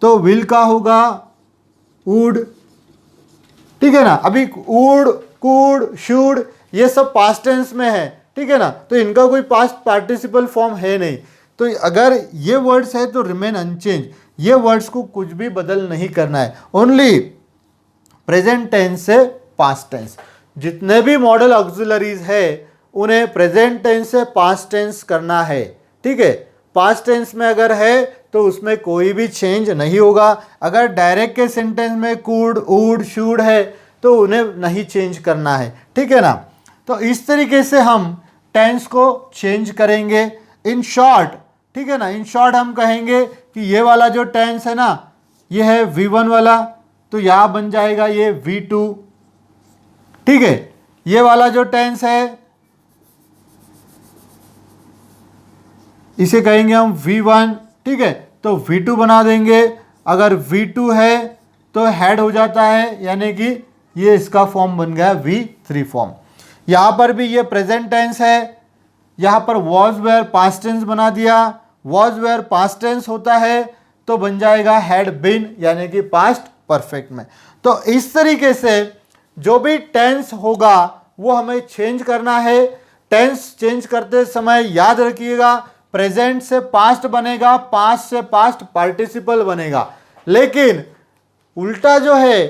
तो विल का होगा वुड, ठीक है ना। अभी वुड, कुड, शुड ये सब पास्ट टेंस में है, ठीक है ना, तो इनका कोई पास्ट पार्टिसिपल फॉर्म है नहीं। तो अगर ये वर्ड्स है तो रिमेन अनचेंज, ये वर्ड्स को कुछ भी बदल नहीं करना है, ओनली प्रेजेंट टेंस से पास्ट टेंस। जितने भी मॉडल ऑक्सिलरीज है उन्हें प्रेजेंट टेंस से पास्ट टेंस करना है, ठीक है। पास्ट टेंस में अगर है तो उसमें कोई भी चेंज नहीं होगा। अगर डायरेक्ट के सेंटेंस में कुड, वुड, शुड है तो उन्हें नहीं चेंज करना है, ठीक है ना। तो इस तरीके से हम टेंस को चेंज करेंगे। इन शॉर्ट, ठीक है ना, इन शॉर्ट हम कहेंगे कि ये वाला जो टेंस है ना ये है V1 वाला, तो यहाँ बन जाएगा ये V2, ठीक है। ये वाला जो टेंस है इसे कहेंगे हम V1, ठीक है, तो V2 बना देंगे। अगर V2 है तो हैड हो जाता है, यानी कि ये इसका फॉर्म बन गया V3 फॉर्म। यहाँ पर भी ये प्रेजेंट टेंस है, यहाँ पर वॉज वेयर पास्ट टेंस बना दिया। वॉज वेयर पास्ट टेंस होता है तो बन जाएगा हैड बीन, यानी कि पास्ट परफेक्ट में। तो इस तरीके से जो भी टेंस होगा वो हमें चेंज करना है। टेंस चेंज करते समय याद रखिएगा प्रेजेंट से पास्ट बनेगा, पास्ट से पास्ट पार्टिसिपल बनेगा, लेकिन उल्टा जो है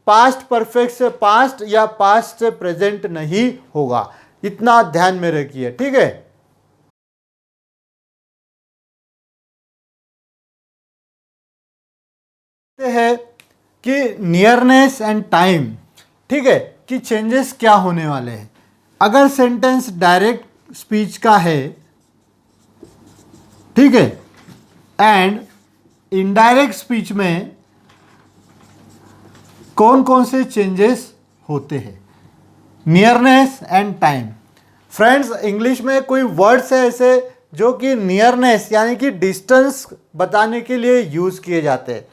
पास्ट परफेक्ट से पास्ट या पास्ट से प्रेजेंट नहीं होगा। इतना ध्यान में रखिए, ठीक है। है कि नियरनेस एंड टाइम, ठीक है, कि चेंजेस क्या होने वाले हैं। अगर सेंटेंस डायरेक्ट स्पीच का है, ठीक है, एंड इनडायरेक्ट स्पीच में कौन कौन से चेंजेस होते हैं। Nearness and time, friends English में कोई वर्ड्स है ऐसे जो कि नियरनेस यानी कि डिस्टेंस बताने के लिए यूज़ किए जाते हैं,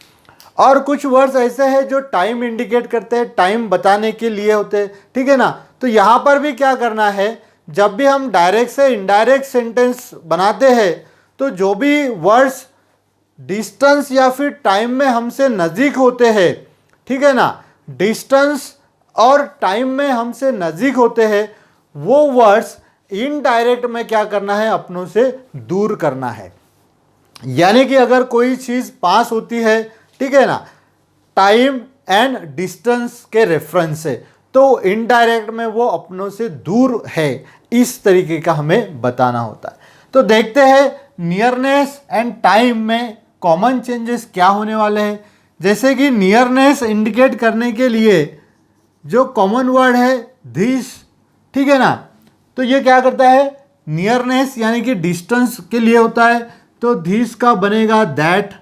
और कुछ वर्ड्स ऐसे हैं जो टाइम इंडिकेट करते हैं, टाइम बताने के लिए होते हैं, ठीक है ना। तो यहाँ पर भी क्या करना है, जब भी हम डायरेक्ट से इनडायरेक्ट सेंटेंस बनाते हैं तो जो भी वर्ड्स डिस्टेंस या फिर टाइम में हमसे नज़दीक होते हैं, ठीक है ना, डिस्टेंस और टाइम में हमसे नज़दीक होते हैं, वो वर्ड्स इनडायरेक्ट में क्या करना है, अपनों से दूर करना है। यानी कि अगर कोई चीज़ पास होती है, ठीक है ना, टाइम एंड डिस्टेंस के रेफरेंस से, तो इनडायरेक्ट में वो अपनों से दूर है, इस तरीके का हमें बताना होता है। तो देखते हैं नियरनेस एंड टाइम में कॉमन चेंजेस क्या होने वाले हैं। जैसे कि नियरनेस इंडिकेट करने के लिए जो कॉमन वर्ड है दिस, ठीक है ना, तो ये क्या करता है, नियरनेस यानी कि डिस्टेंस के लिए होता है, तो दिस का बनेगा दैट,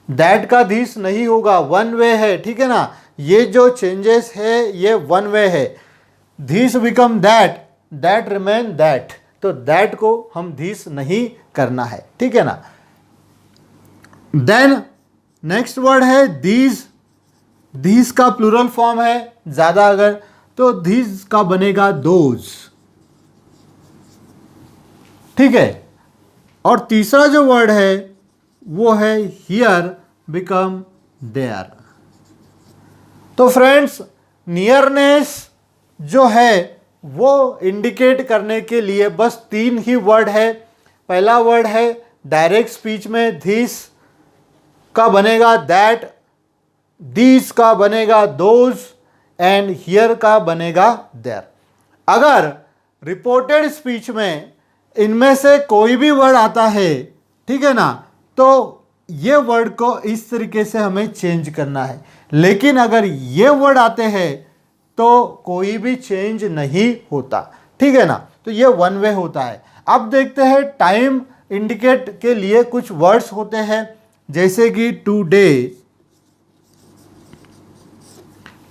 दैट का दिस नहीं होगा, वन वे है, ठीक है ना। ये जो चेंजेस है ये वन वे है। This become that, that remain that, तो दैट को हम दिस नहीं करना है, ठीक है ना। देन नेक्स्ट वर्ड है दीज, दीज का प्लूरल फॉर्म है ज़्यादा अगर, तो दीज का बनेगा दोज, ठीक है। और तीसरा जो वर्ड है वो है हियर बिकम देयर। तो फ्रेंड्स नियरनेस जो है वो इंडिकेट करने के लिए बस 3 ही वर्ड है। पहला वर्ड है डायरेक्ट स्पीच में दिस का बनेगा दैट, दीज का बनेगा दोज एंड हियर का बनेगा देयर। अगर रिपोर्टेड स्पीच में इनमें से कोई भी वर्ड आता है, ठीक है ना, तो ये वर्ड को इस तरीके से हमें चेंज करना है। लेकिन अगर ये वर्ड आते हैं तो कोई भी चेंज नहीं होता, ठीक है ना। तो ये वन वे होता है। अब देखते हैं टाइम इंडिकेट के लिए कुछ वर्ड्स होते हैं, जैसे कि टुडे,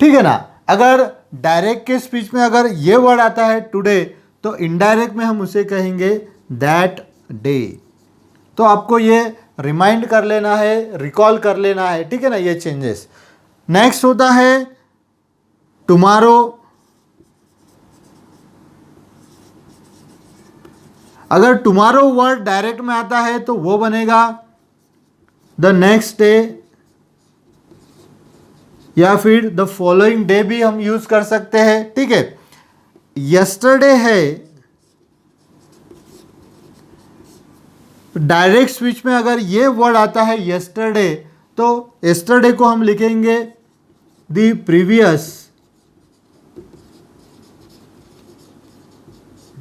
ठीक है ना। अगर डायरेक्ट के स्पीच में अगर ये वर्ड आता है टुडे, तो इनडायरेक्ट में हम उसे कहेंगे दैट डे। तो आपको ये रिमाइंड कर लेना है, रिकॉल कर लेना है, ठीक है ना, ये चेंजेस। नेक्स्ट होता है टुमारो। अगर टुमारो वर्ड डायरेक्ट में आता है तो वो बनेगा द नेक्स्ट डे, या फिर द फॉलोइंग डे भी हम यूज कर सकते हैं, ठीक है। यस्टरडे है, डायरेक्ट स्पीच में अगर ये वर्ड आता है यस्टरडे, तो यस्टरडे को हम लिखेंगे द प्रीवियस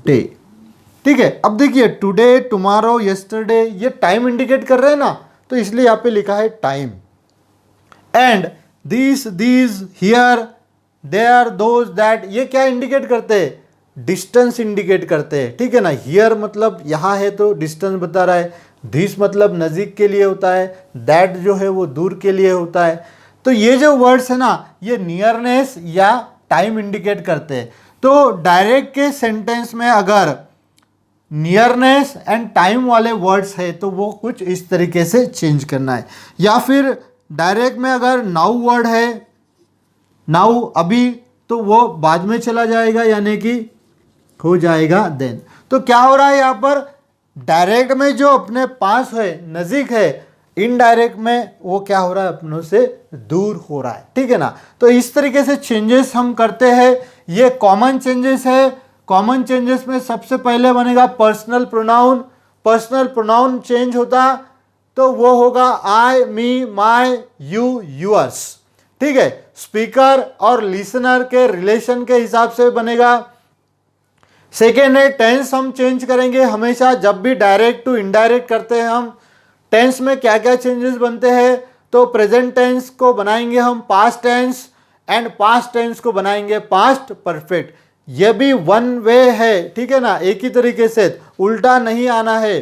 डे, ठीक है। अब देखिए टुडे, टुमारो, यस्टरडे, ये टाइम इंडिकेट कर रहे हैं ना, तो इसलिए यहां पे लिखा है time. And this, these, here, there, those, that, ये क्या इंडिकेट करते हैं? डिस्टेंस इंडिकेट करते हैं, ठीक है ना। हियर मतलब यहाँ है तो डिस्टेंस बता रहा है, दिस मतलब नज़दीक के लिए होता है, दैट जो है वो दूर के लिए होता है। तो ये जो वर्ड्स है ना, ये नियरनेस या टाइम इंडिकेट करते हैं। तो डायरेक्ट के सेंटेंस में अगर नियरनेस एंड टाइम वाले वर्ड्स है तो वो कुछ इस तरीके से चेंज करना है। या फिर डायरेक्ट में अगर नाउ वर्ड है, नाउ अभी, तो वो बाद में चला जाएगा, यानी कि हो जाएगा देन। तो क्या हो रहा है यहाँ पर? डायरेक्ट में जो अपने पास है, नज़दीक है, इनडायरेक्ट में वो क्या हो रहा है? अपनों से दूर हो रहा है, ठीक है ना। तो इस तरीके से चेंजेस हम करते हैं। ये कॉमन चेंजेस है। कॉमन चेंजेस में सबसे पहले बनेगा personal pronoun. Personal pronoun change होता तो वो होगा आई, मी, माई, यू, यूअर्स, ठीक है। स्पीकर और लिसनर के रिलेशन के हिसाब से बनेगा। सेकेंड है टेंस, हम चेंज करेंगे हमेशा जब भी डायरेक्ट टू इनडायरेक्ट करते हैं हम। टेंस में क्या क्या चेंजेस बनते हैं? तो प्रेजेंट टेंस को बनाएंगे हम past tense, and past tense को बनाएंगे पास्ट परफेक्ट। यह भी वन वे है, ठीक है ना, एक ही तरीके से, उल्टा नहीं आना है।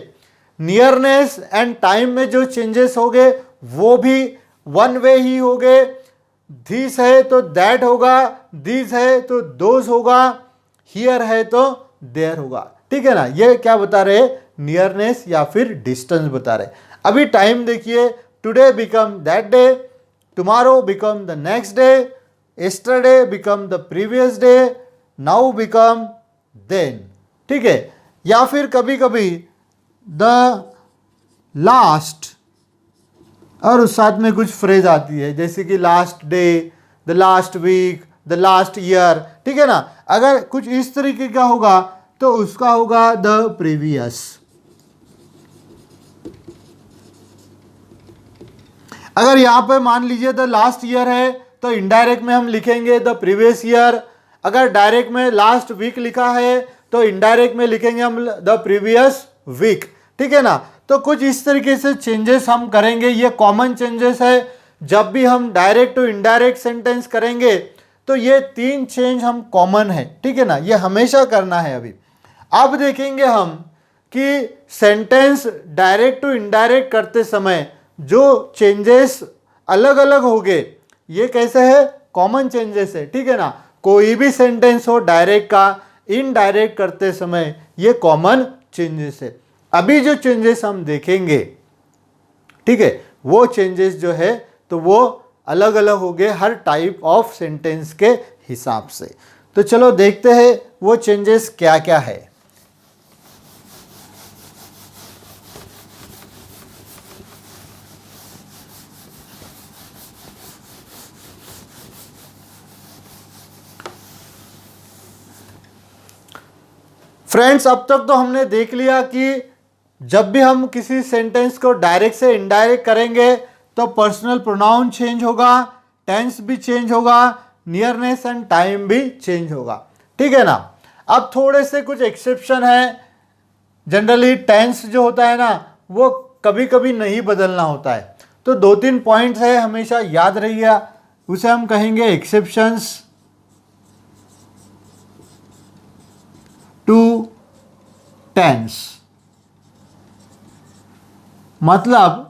नियरनेस एंड टाइम में जो चेंजेस हो गए वो भी वन वे ही हो गए। दिस है तो दैट होगा, दिस है तो दोज होगा, हियर है तो देयर होगा, ठीक है ना। ये क्या बता रहे? नियरनेस या फिर डिस्टेंस बता रहे। अभी टाइम देखिए, today become that day, tomorrow become the next day, yesterday become the previous day, now become then, ठीक है। या फिर कभी कभी द लास्ट और उस साथ में कुछ फ्रेज आती है, जैसे कि last day, the last week, the last year, ठीक है ना। अगर कुछ इस तरीके का होगा तो उसका होगा द प्रीवियस। अगर यहां पे मान लीजिए द लास्ट ईयर है तो इनडायरेक्ट में हम लिखेंगे द प्रीवियस ईयर। अगर डायरेक्ट में लास्ट वीक लिखा है तो इनडायरेक्ट में लिखेंगे हम द प्रीवियस वीक, ठीक है ना। तो कुछ इस तरीके से चेंजेस हम करेंगे। ये कॉमन चेंजेस है। जब भी हम डायरेक्ट टू इनडायरेक्ट सेंटेंस करेंगे तो ये तीन चेंज हम कॉमन है, ठीक है ना, ये हमेशा करना है। अभी अब देखेंगे हम कि सेंटेंस डायरेक्ट टू इनडायरेक्ट करते समय जो चेंजेस अलग अलग हो गए, ये कैसे है? कॉमन चेंजेस है, ठीक है ना। कोई भी सेंटेंस हो डायरेक्ट का इनडायरेक्ट करते समय ये कॉमन चेंजेस है। अभी जो चेंजेस हम देखेंगे, ठीक है, वो चेंजेस जो है तो वो अलग अलग हो गए हर टाइप ऑफ सेंटेंस के हिसाब से। तो चलो देखते हैं वो चेंजेस क्या क्या है। फ्रेंड्स, अब तक तो हमने देख लिया कि जब भी हम किसी सेंटेंस को डायरेक्ट से इनडायरेक्ट करेंगे तो पर्सनल प्रोनाउन चेंज होगा, टेंस भी चेंज होगा, नियरनेस एंड टाइम भी चेंज होगा, ठीक है ना। अब थोड़े से कुछ एक्सेप्शन है। जनरली टेंस जो होता है ना वो कभी कभी नहीं बदलना होता है, तो 2-3 पॉइंट्स है, हमेशा याद रहिएगा, उसे हम कहेंगे एक्सेप्शंस टू टेंस। मतलब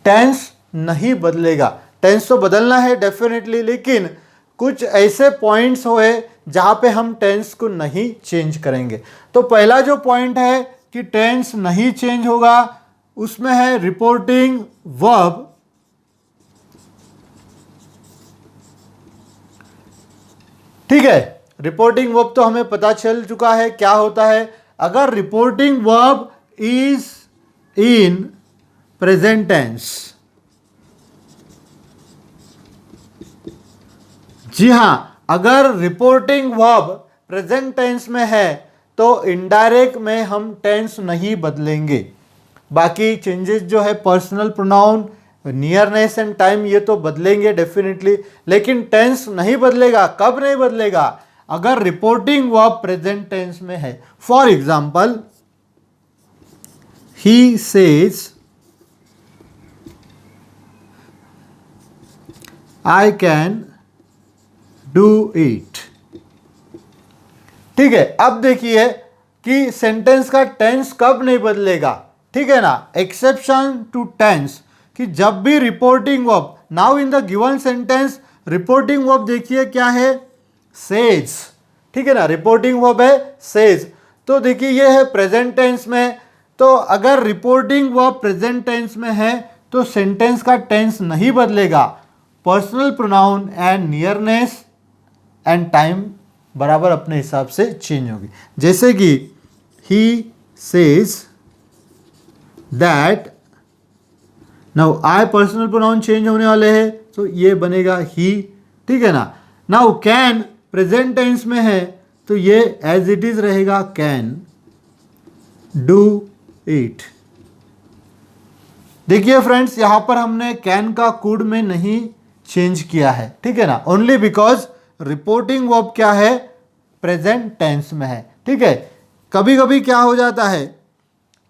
टेंस नहीं बदलेगा, टेंस तो बदलना है डेफिनेटली, लेकिन कुछ ऐसे पॉइंट्स हुए जहां पे हम टेंस को नहीं चेंज करेंगे। तो पहला जो पॉइंट है कि टेंस नहीं चेंज होगा, उसमें है रिपोर्टिंग वर्ब ठीक है। रिपोर्टिंग वर्ब तो हमें पता चल चुका है क्या होता है। अगर reporting verb is in present tense, जी हां, अगर रिपोर्टिंग वर्ब प्रेजेंट टेंस में है तो इनडायरेक्ट में हम टेंस नहीं बदलेंगे। बाकी चेंजेस जो है personal pronoun, nearness and time, ये तो बदलेंगे डेफिनेटली, लेकिन टेंस नहीं बदलेगा। कब नहीं बदलेगा? अगर रिपोर्टिंग वर्ब प्रेजेंट टेंस में है। For example, he says I can do it, ठीक है। अब देखिए कि सेंटेंस का टेंस कब नहीं बदलेगा, ठीक है ना। एक्सेप्शन टू टेंस, कि जब भी reporting verb, now in the given sentence reporting verb देखिए क्या है, सेज, ठीक है ना। रिपोर्टिंग वर्ब है सेज, तो देखिए ये है प्रेजेंट टेंस में। तो अगर रिपोर्टिंग वर्ब प्रेजेंट टेंस में है तो सेंटेंस का टेंस नहीं बदलेगा। Personal pronoun and nearness and time बराबर अपने हिसाब से चेंज होगी। जैसे कि he says that, now I personal pronoun change होने वाले हैं तो ये बनेगा ही, ठीक है ना। नाउ कैन प्रेजेंट टेंस में है तो ये एज इट इज रहेगा कैन डू इट। देखिए फ्रेंड्स, यहां पर हमने कैन का कुड में नहीं चेंज किया है, ठीक है ना, ओनली बिकॉज रिपोर्टिंग वर्ब क्या है, प्रेजेंट टेंस में है, ठीक है। कभी कभी क्या हो जाता है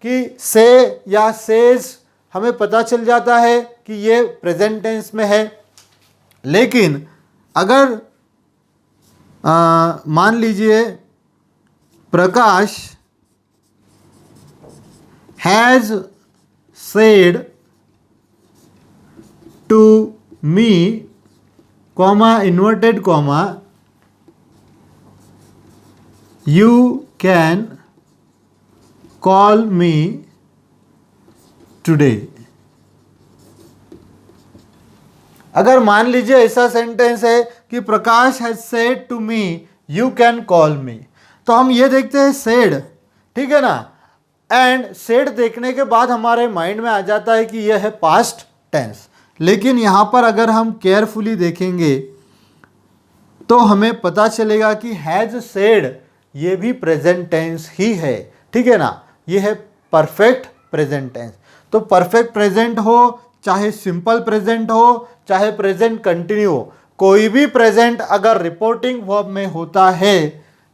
कि से या सेज हमें पता चल जाता है कि ये प्रेजेंट टेंस में है, लेकिन अगर मान लीजिए Prakash has said to me, comma inverted comma, you can call me today. अगर मान लीजिए ऐसा सेंटेंस है कि Prakash has said to me you can call me, तो हम ये देखते हैं सेड, ठीक है ना। एंड सेड देखने के बाद हमारे माइंड में आ जाता है कि यह है पास्ट टेंस, लेकिन यहाँ पर अगर हम केयरफुली देखेंगे तो हमें पता चलेगा कि हैज सेड ये भी प्रेजेंट टेंस ही है, ठीक है ना। ये है परफेक्ट प्रेजेंट टेंस। तो परफेक्ट प्रेजेंट हो, चाहे सिंपल प्रेजेंट हो, चाहे प्रेजेंट कंटिन्यू हो, कोई भी प्रेजेंट अगर रिपोर्टिंग वर्ब में होता है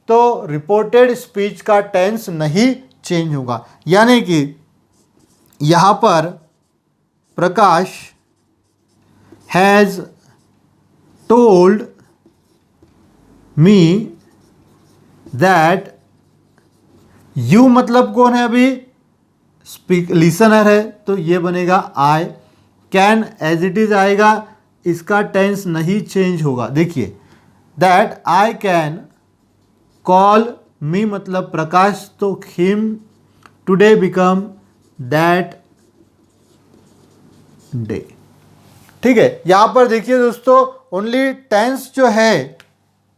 तो रिपोर्टेड स्पीच का टेंस नहीं चेंज होगा। यानी कि यहाँ पर Prakash has told me that, you मतलब कौन है अभी, स्पीक लिसनर है, तो ये बनेगा आई। कैन एज इट इज आएगा, इसका टेंस नहीं चेंज होगा। देखिए दैट आई कैन कॉल मी मतलब प्रकाश, तो him, today become that day, ठीक है। यहां पर देखिए दोस्तों, ओनली टेंस जो है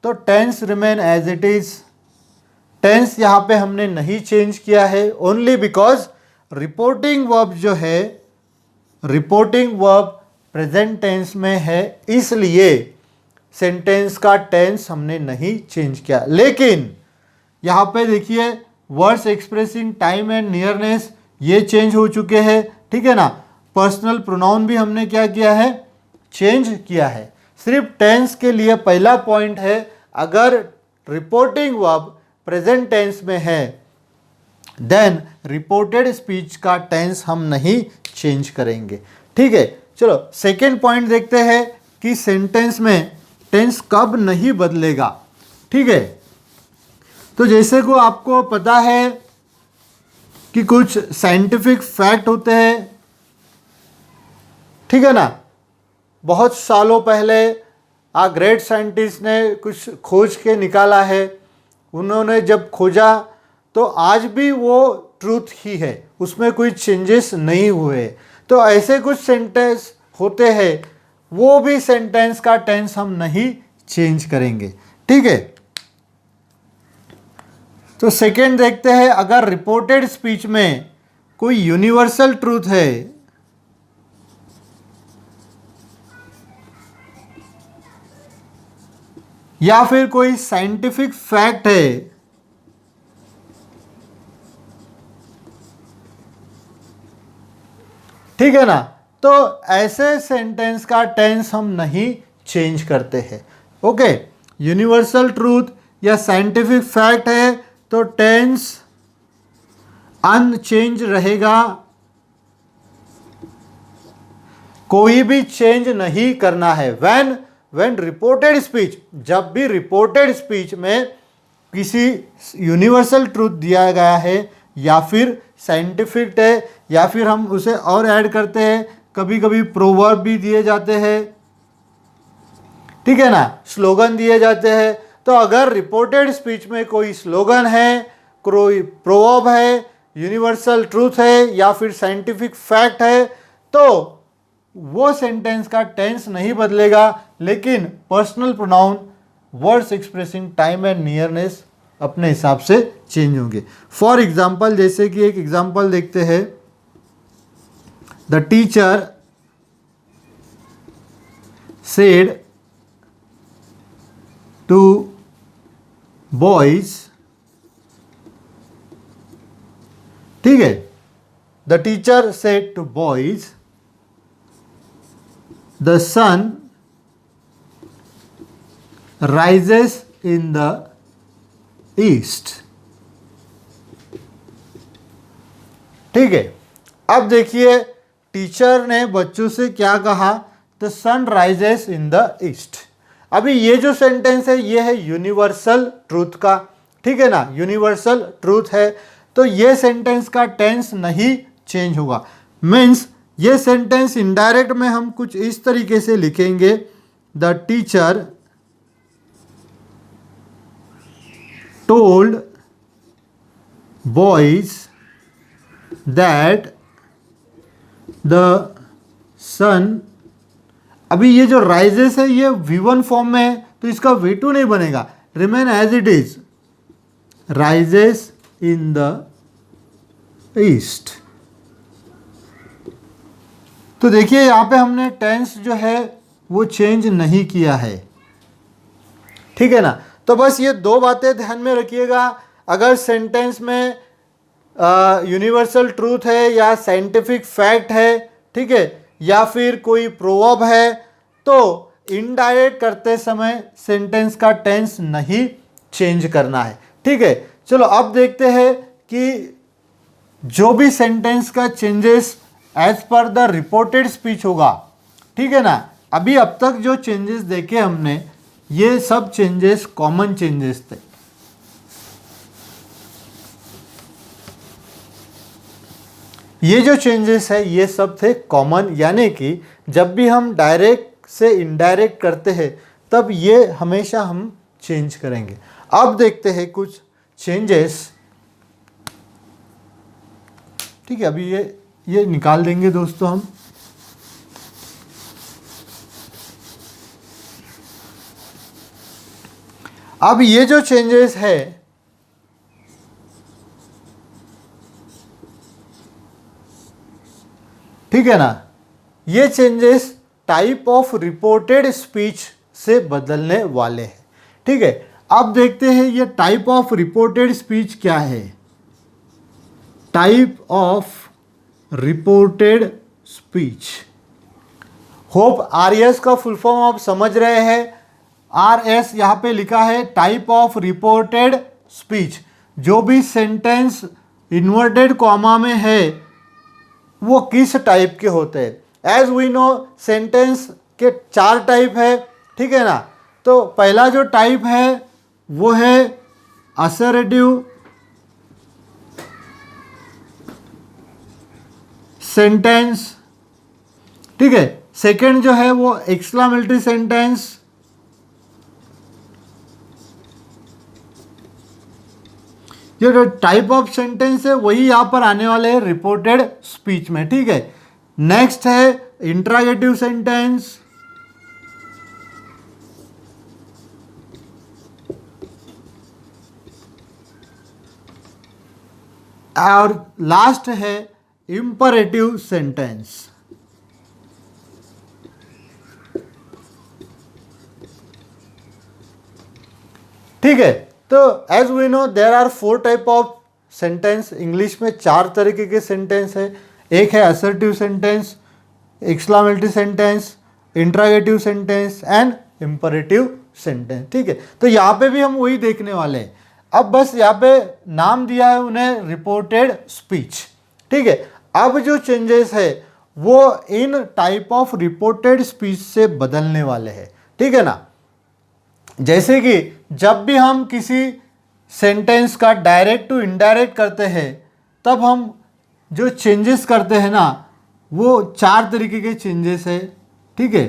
तो tense remain as it is. Tense यहां पे हमने नहीं चेंज किया है, ओनली बिकॉज रिपोर्टिंग वर्ब जो है, रिपोर्टिंग वर्ब प्रेजेंट टेंस में है, इसलिए सेंटेंस का टेंस हमने नहीं चेंज किया। लेकिन यहाँ पे देखिए words expressing time and nearness ये चेंज हो चुके हैं, ठीक है ना। पर्सनल प्रोनाउन भी हमने क्या किया है, चेंज किया है। सिर्फ टेंस के लिए पहला पॉइंट है, अगर रिपोर्टिंग वर्ब प्रेजेंट टेंस में है देन रिपोर्टेड स्पीच का टेंस हम नहीं चेंज करेंगे। ठीक है, चलो सेकेंड पॉइंट देखते हैं कि सेंटेंस में टेंस कब नहीं बदलेगा। ठीक है, तो जैसे को आपको पता है कि कुछ साइंटिफिक फैक्ट होते हैं, ठीक है ना। बहुत सालों पहले ग्रेट साइंटिस्ट ने कुछ खोज के निकाला है, उन्होंने जब खोजा तो आज भी वो ट्रूथ ही है, उसमें कोई चेंजेस नहीं हुए। तो ऐसे कुछ सेंटेंस होते हैं, वो भी सेंटेंस का टेंस हम नहीं चेंज करेंगे। ठीक है, तो सेकेंड देखते हैं, अगर रिपोर्टेड स्पीच में कोई यूनिवर्सल ट्रूथ है या फिर कोई साइंटिफिक फैक्ट है, ठीक है ना, तो ऐसे सेंटेंस का टेंस हम नहीं चेंज करते हैं। ओके, यूनिवर्सल ट्रूथ या साइंटिफिक फैक्ट है तो टेंस अनचेंज रहेगा, कोई भी चेंज नहीं करना है। व्हेन रिपोर्टेड स्पीच, जब भी रिपोर्टेड स्पीच में किसी यूनिवर्सल ट्रूथ दिया गया है या फिर साइंटिफिक है या फिर हम उसे और ऐड करते हैं, कभी कभी प्रोवर्ब भी दिए जाते हैं, ठीक है ना, स्लोगन दिए जाते हैं। तो अगर रिपोर्टेड स्पीच में कोई स्लोगन है, कोई प्रोवर्ब है, यूनिवर्सल ट्रूथ है या फिर साइंटिफिक फैक्ट है, तो वो सेंटेंस का टेंस नहीं बदलेगा, लेकिन personal pronoun, words expressing time and nearness अपने हिसाब से चेंज होंगे। फॉर एग्जाम्पल, जैसे कि एक एग्जाम्पल देखते हैं, the teacher said to boys, ठीक है, the teacher said to boys the sun rises in the east। ठीक है, अब देखिए टीचर ने बच्चों से क्या कहा, the sun rises in the east. अभी ये जो सेंटेंस है ये है यूनिवर्सल ट्रूथ का, ठीक है ना, यूनिवर्सल ट्रूथ है, तो ये सेंटेंस का टेंस नहीं चेंज होगा। मीन्स ये सेंटेंस इनडायरेक्ट में हम कुछ इस तरीके से लिखेंगे, the teacher told boys that the son, अभी ये जो राइजेस है ये V1 फॉर्म में है तो इसका V2 नहीं बनेगा, remain as it is, rises in the east. तो देखिए यहाँ पे हमने टेंस जो है वो चेंज नहीं किया है, ठीक है ना। तो बस ये दो बातें ध्यान में रखिएगा, अगर सेंटेंस में यूनिवर्सल ट्रूथ है या साइंटिफिक फैक्ट है, ठीक है, या फिर कोई प्रोवर्ब है, तो इनडायरेक्ट करते समय सेंटेंस का टेंस नहीं चेंज करना है। ठीक है, चलो अब देखते हैं कि जो भी सेंटेंस का changes as per the reported speech होगा, ठीक है ना। अभी अब तक जो चेंजेस देखे हमने ये सब चेंजेस कॉमन चेंजेस थे। ये जो चेंजेस है ये सब थे कॉमन, यानी कि जब भी हम डायरेक्ट से इनडायरेक्ट करते हैं तब ये हमेशा हम चेंज करेंगे। अब देखते हैं कुछ चेंजेस, ठीक है, अभी ये निकाल देंगे दोस्तों हम। अब ये जो चेंजेस है ठीक है ना, ये changes type of reported speech से बदलने वाले हैं। ठीक है, अब देखते हैं ये टाइप ऑफ रिपोर्टेड स्पीच क्या है। Type of reported speech hope RS का फुल फॉर्म आप समझ रहे हैं। RS यहाँ पे लिखा है टाइप ऑफ रिपोर्टेड स्पीच। जो भी सेंटेंस इन्वर्टेड कॉमा में है वो किस टाइप के होते हैं। एज वी नो सेंटेंस के 4 टाइप है, ठीक है ना। तो पहला जो टाइप है वो है असर्टिव सेंटेंस, ठीक है। सेकंड जो है वो एक्सक्लेमेटरी सेंटेंस, ये जो टाइप ऑफ सेंटेंस है वही यहां पर आने वाले हैं रिपोर्टेड स्पीच में, ठीक है। नेक्स्ट है इंट्रोगेटिव सेंटेंस, और लास्ट है इंपरेटिव सेंटेंस। ठीक है। तो as we know there are 4 type of sentence. English में 4 तरीके के सेंटेंस है। एक है assertive sentence, exclamatory sentence, interrogative sentence and imperative sentence, ठीक है। तो यहाँ पे भी हम वही देखने वाले हैं। अब बस यहाँ पे नाम दिया है उन्हें रिपोर्टेड स्पीच, ठीक है। अब जो चेंजेस है वो इन टाइप ऑफ रिपोर्टेड स्पीच से बदलने वाले हैं, ठीक है ना। जैसे कि जब भी हम किसी सेंटेंस का डायरेक्ट टू इनडायरेक्ट करते हैं तब हम जो चेंजेस करते हैं ना वो 4 तरीके के चेंजेस है, ठीक है।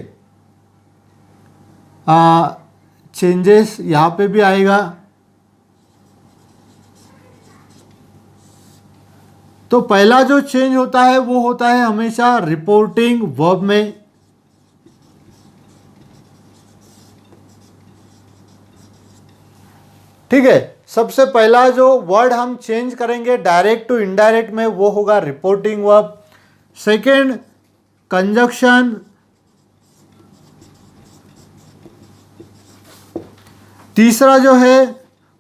चेंजेस यहाँ पे भी आएगा। तो पहला जो चेंज होता है वो होता है हमेशा रिपोर्टिंग वर्ब में, ठीक है। सबसे पहला जो वर्ड हम चेंज करेंगे डायरेक्ट टू इनडायरेक्ट में वो होगा रिपोर्टिंग वर्ब। सेकंड कंजक्शन, तीसरा जो है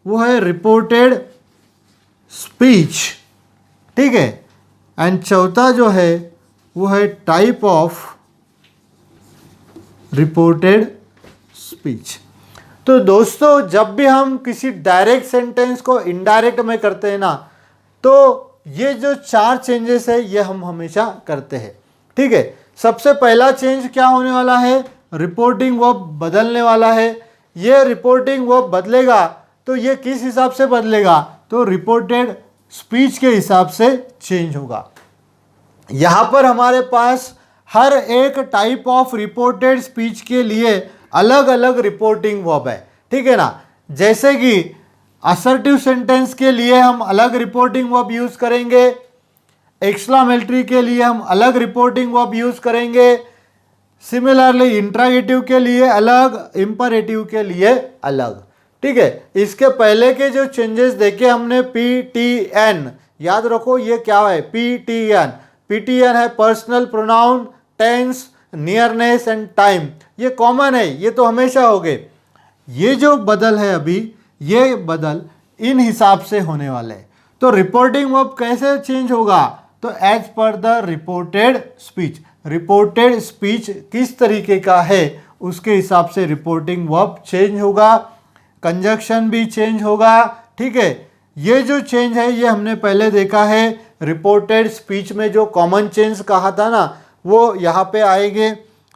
वो है रिपोर्टेड स्पीच, ठीक है। एंड चौथा जो है वो है टाइप ऑफ रिपोर्टेड स्पीच। तो दोस्तों जब भी हम किसी डायरेक्ट सेंटेंस को इनडायरेक्ट में करते हैं ना तो ये जो 4 चेंजेस है ये हम हमेशा करते हैं, ठीक है। सबसे पहला चेंज क्या होने वाला है, रिपोर्टिंग वर्ब बदलने वाला है। ये रिपोर्टिंग वर्ब बदलेगा तो ये किस हिसाब से बदलेगा, तो रिपोर्टेड स्पीच के हिसाब से चेंज होगा। यहाँ पर हमारे पास हर एक टाइप ऑफ रिपोर्टेड स्पीच के लिए अलग अलग रिपोर्टिंग वर्ब है, ठीक है ना। जैसे कि असर्टिव सेंटेंस के लिए हम अलग रिपोर्टिंग वर्ब यूज करेंगे, एक्सक्लेमेटरी के लिए हम अलग रिपोर्टिंग वर्ब यूज करेंगे, सिमिलरली इंट्रोगेटिव के लिए अलग, इंपरेटिव के लिए अलग, ठीक है। इसके पहले के जो चेंजेस देखे हमने PTN, याद रखो ये क्या है, PTN है personal pronoun, tense, nearness and time, ये कॉमन है, ये तो हमेशा हो गए। ये जो बदल है अभी, ये बदल इन हिसाब से होने वाले हैं। तो रिपोर्टिंग वर्ब कैसे चेंज होगा, तो as per the reported speech, reported speech किस तरीके का है उसके हिसाब से रिपोर्टिंग वर्ब चेंज होगा, कंजक्शन भी चेंज होगा, ठीक है। ये जो चेंज है ये हमने पहले देखा है रिपोर्टेड स्पीच में, जो कॉमन चेंज कहा था ना वो यहाँ पे आएंगे।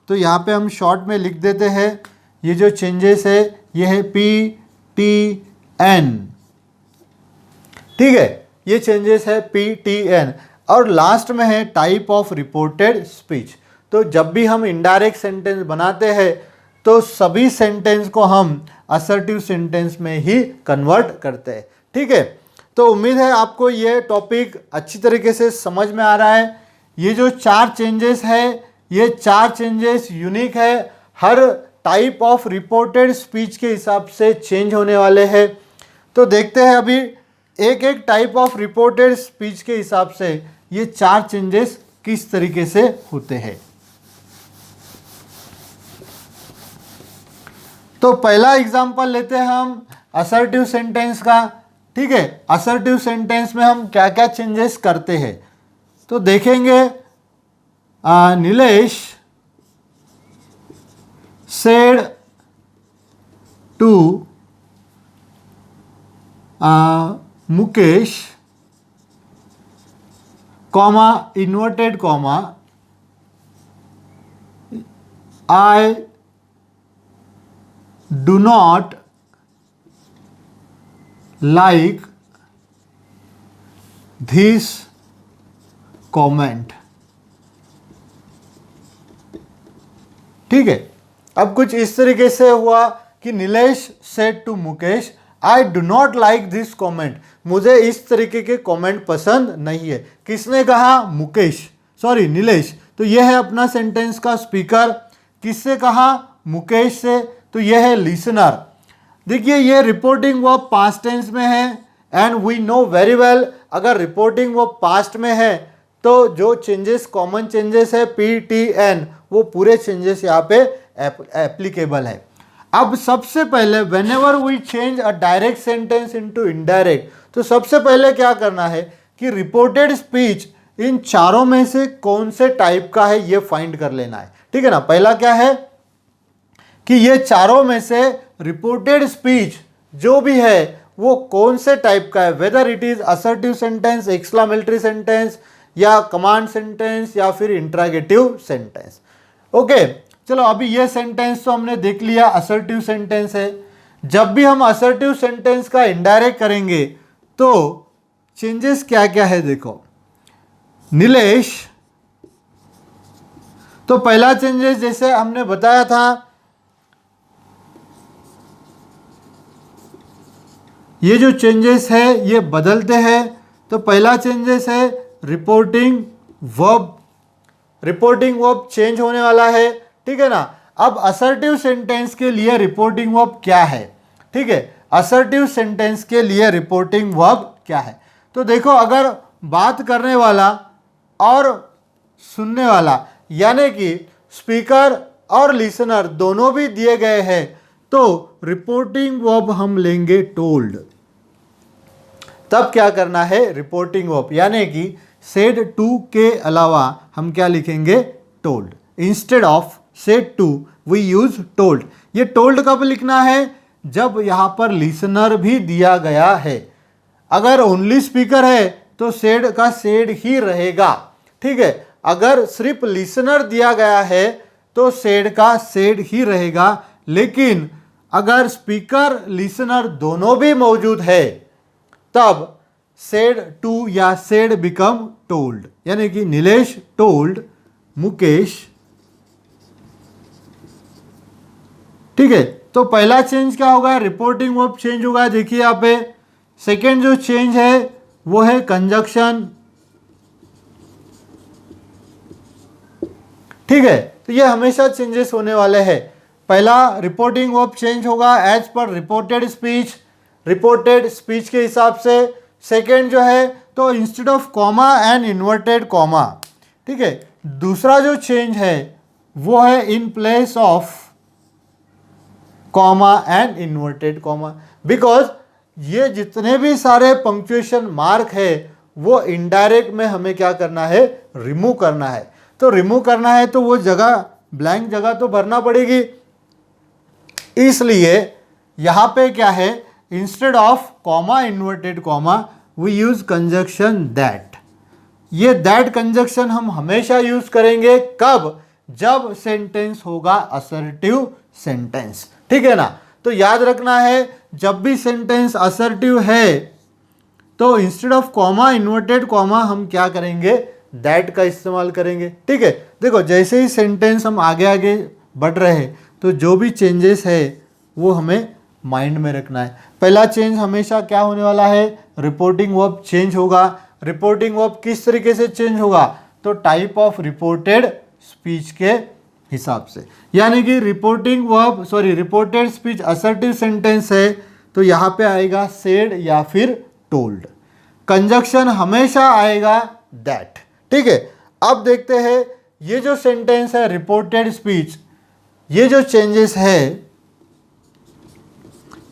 तो यहाँ पे हम शॉर्ट में लिख देते हैं, ये जो चेंजेस है ये है PTN, ठीक है। ये चेंजेस है PTN। और लास्ट में है टाइप ऑफ रिपोर्टेड स्पीच। तो जब भी हम इनडायरेक्ट सेंटेंस बनाते हैं तो सभी सेंटेंस को हम असर्टिव सेंटेंस में ही कन्वर्ट करते हैं, ठीक है। तो उम्मीद है आपको ये टॉपिक अच्छी तरीके से समझ में आ रहा है। ये जो 4 चेंजेस है ये 4 चेंजेस यूनिक है, हर टाइप ऑफ रिपोर्टेड स्पीच के हिसाब से चेंज होने वाले हैं। तो देखते हैं अभी एक एक टाइप ऑफ रिपोर्टेड स्पीच के हिसाब से ये 4 चेंजेस किस तरीके से होते हैं। तो पहला एग्जांपल लेते हैं हम असर्टिव सेंटेंस का, ठीक है। असर्टिव सेंटेंस में हम क्या क्या चेंजेस करते हैं तो देखेंगे। Nilesh said to Mukesh, comma, inverted comma, I do not like this comment. ठीक है, अब कुछ इस तरीके से हुआ कि Nilesh said to Mukesh, I do not like this comment, मुझे इस तरीके के कमेंट पसंद नहीं है। किसने कहा? मुकेश, सॉरी नीलेश। तो यह है अपना सेंटेंस का स्पीकर। किससे कहा? मुकेश से। तो यह है लिसनर। देखिए ये रिपोर्टिंग वर्ब पास्ट टेंस में है and we know very well, अगर रिपोर्टिंग वर्ब पास्ट में है तो जो चेंजेस, कॉमन चेंजेस है PTN, वो पूरे चेंजेस यहाँ पे एप्लीकेबल है। अब सबसे पहले whenever we change a direct sentence into indirect, तो सबसे पहले क्या करना है कि रिपोर्टेड स्पीच इन चारों में से कौन से टाइप का है ये फाइंड कर लेना है। ठीक है ना। पहला क्या है कि ये चारों में से रिपोर्टेड स्पीच जो भी है वो कौन से टाइप का है, whether it is assertive sentence, exclamatory sentence, या कमांड सेंटेंस, या फिर इंट्रागेटिव सेंटेंस। ओके, चलो अभी ये सेंटेंस तो हमने देख लिया, असर्टिव सेंटेंस है। जब भी हम असर्टिव सेंटेंस का इनडायरेक्ट करेंगे तो चेंजेस क्या क्या है देखो। नीलेश, तो पहला चेंजेस जैसे हमने बताया था, ये जो चेंजेस है ये बदलते हैं। तो पहला चेंजेस है reporting verb, reporting verb change होने वाला है। ठीक है ना। अब असर्टिव सेंटेंस के लिए रिपोर्टिंग वर्ब क्या है? ठीक है, असर्टिव सेंटेंस के लिए रिपोर्टिंग वर्ब क्या है? तो देखो, अगर बात करने वाला और सुनने वाला यानी कि स्पीकर और लिसनर दोनों भी दिए गए हैं तो रिपोर्टिंग वर्ब हम लेंगे टोल्ड। तब क्या करना है? रिपोर्टिंग वर्ब यानी कि सेड टू के अलावा हम क्या लिखेंगे? Told. Instead of said to we use told. ये टोल्ड कब लिखना है? जब यहां पर लिसनर भी दिया गया है। अगर ओनली स्पीकर है तो सेड का सेड ही रहेगा। ठीक है, अगर सिर्फ लिसनर दिया गया है तो सेड का सेड ही रहेगा। लेकिन अगर स्पीकर लिसनर दोनों भी मौजूद है तब सेड टू या सेड बिकम टोल्ड, यानी कि नीलेश टोल्ड मुकेश। ठीक है, तो पहला चेंज क्या होगा? रिपोर्टिंग वर्ब चेंज होगा। देखिए यहाँ पे सेकेंड जो चेंज है वो है कंजक्शन। ठीक है, तो ये हमेशा चेंजेस होने वाले हैं। पहला रिपोर्टिंग वर्ब चेंज होगा as per reported speech, reported speech के हिसाब से। सेकेंड जो है तो instead of comma and inverted comma. ठीक है, दूसरा जो चेंज है वो है in place of comma and inverted comma. Because ये जितने भी सारे पंक्चुएशन मार्क है वो इनडायरेक्ट में हमें क्या करना है? रिमूव करना है। तो रिमूव करना है तो वो जगह, ब्लैंक जगह तो भरना पड़ेगी। इसलिए यहां पे क्या है? Instead of comma inverted comma we use conjunction that. ये दैट कंजक्शन हम हमेशा यूज करेंगे। कब? जब सेंटेंस होगा असर्टिव सेंटेंस। ठीक है ना। तो याद रखना है, जब भी सेंटेंस असर्टिव है तो instead of comma inverted comma हम क्या करेंगे? दैट का इस्तेमाल करेंगे। ठीक है, देखो जैसे ही सेंटेंस हम आगे आगे बढ़ रहे हैं तो जो भी चेंजेस है वो हमें माइंड में रखना है। पहला चेंज हमेशा क्या होने वाला है? रिपोर्टिंग वर्ब चेंज होगा। रिपोर्टिंग वर्ब किस तरीके से चेंज होगा? तो टाइप ऑफ रिपोर्टेड स्पीच के हिसाब से, यानी कि reporting verb, sorry reported speech assertive sentence है तो यहाँ पे आएगा सेड या फिर टोल्ड। कंजक्शन हमेशा आएगा दैट। ठीक है, अब देखते हैं ये जो सेंटेंस है रिपोर्टेड स्पीच, ये जो चेंजेस है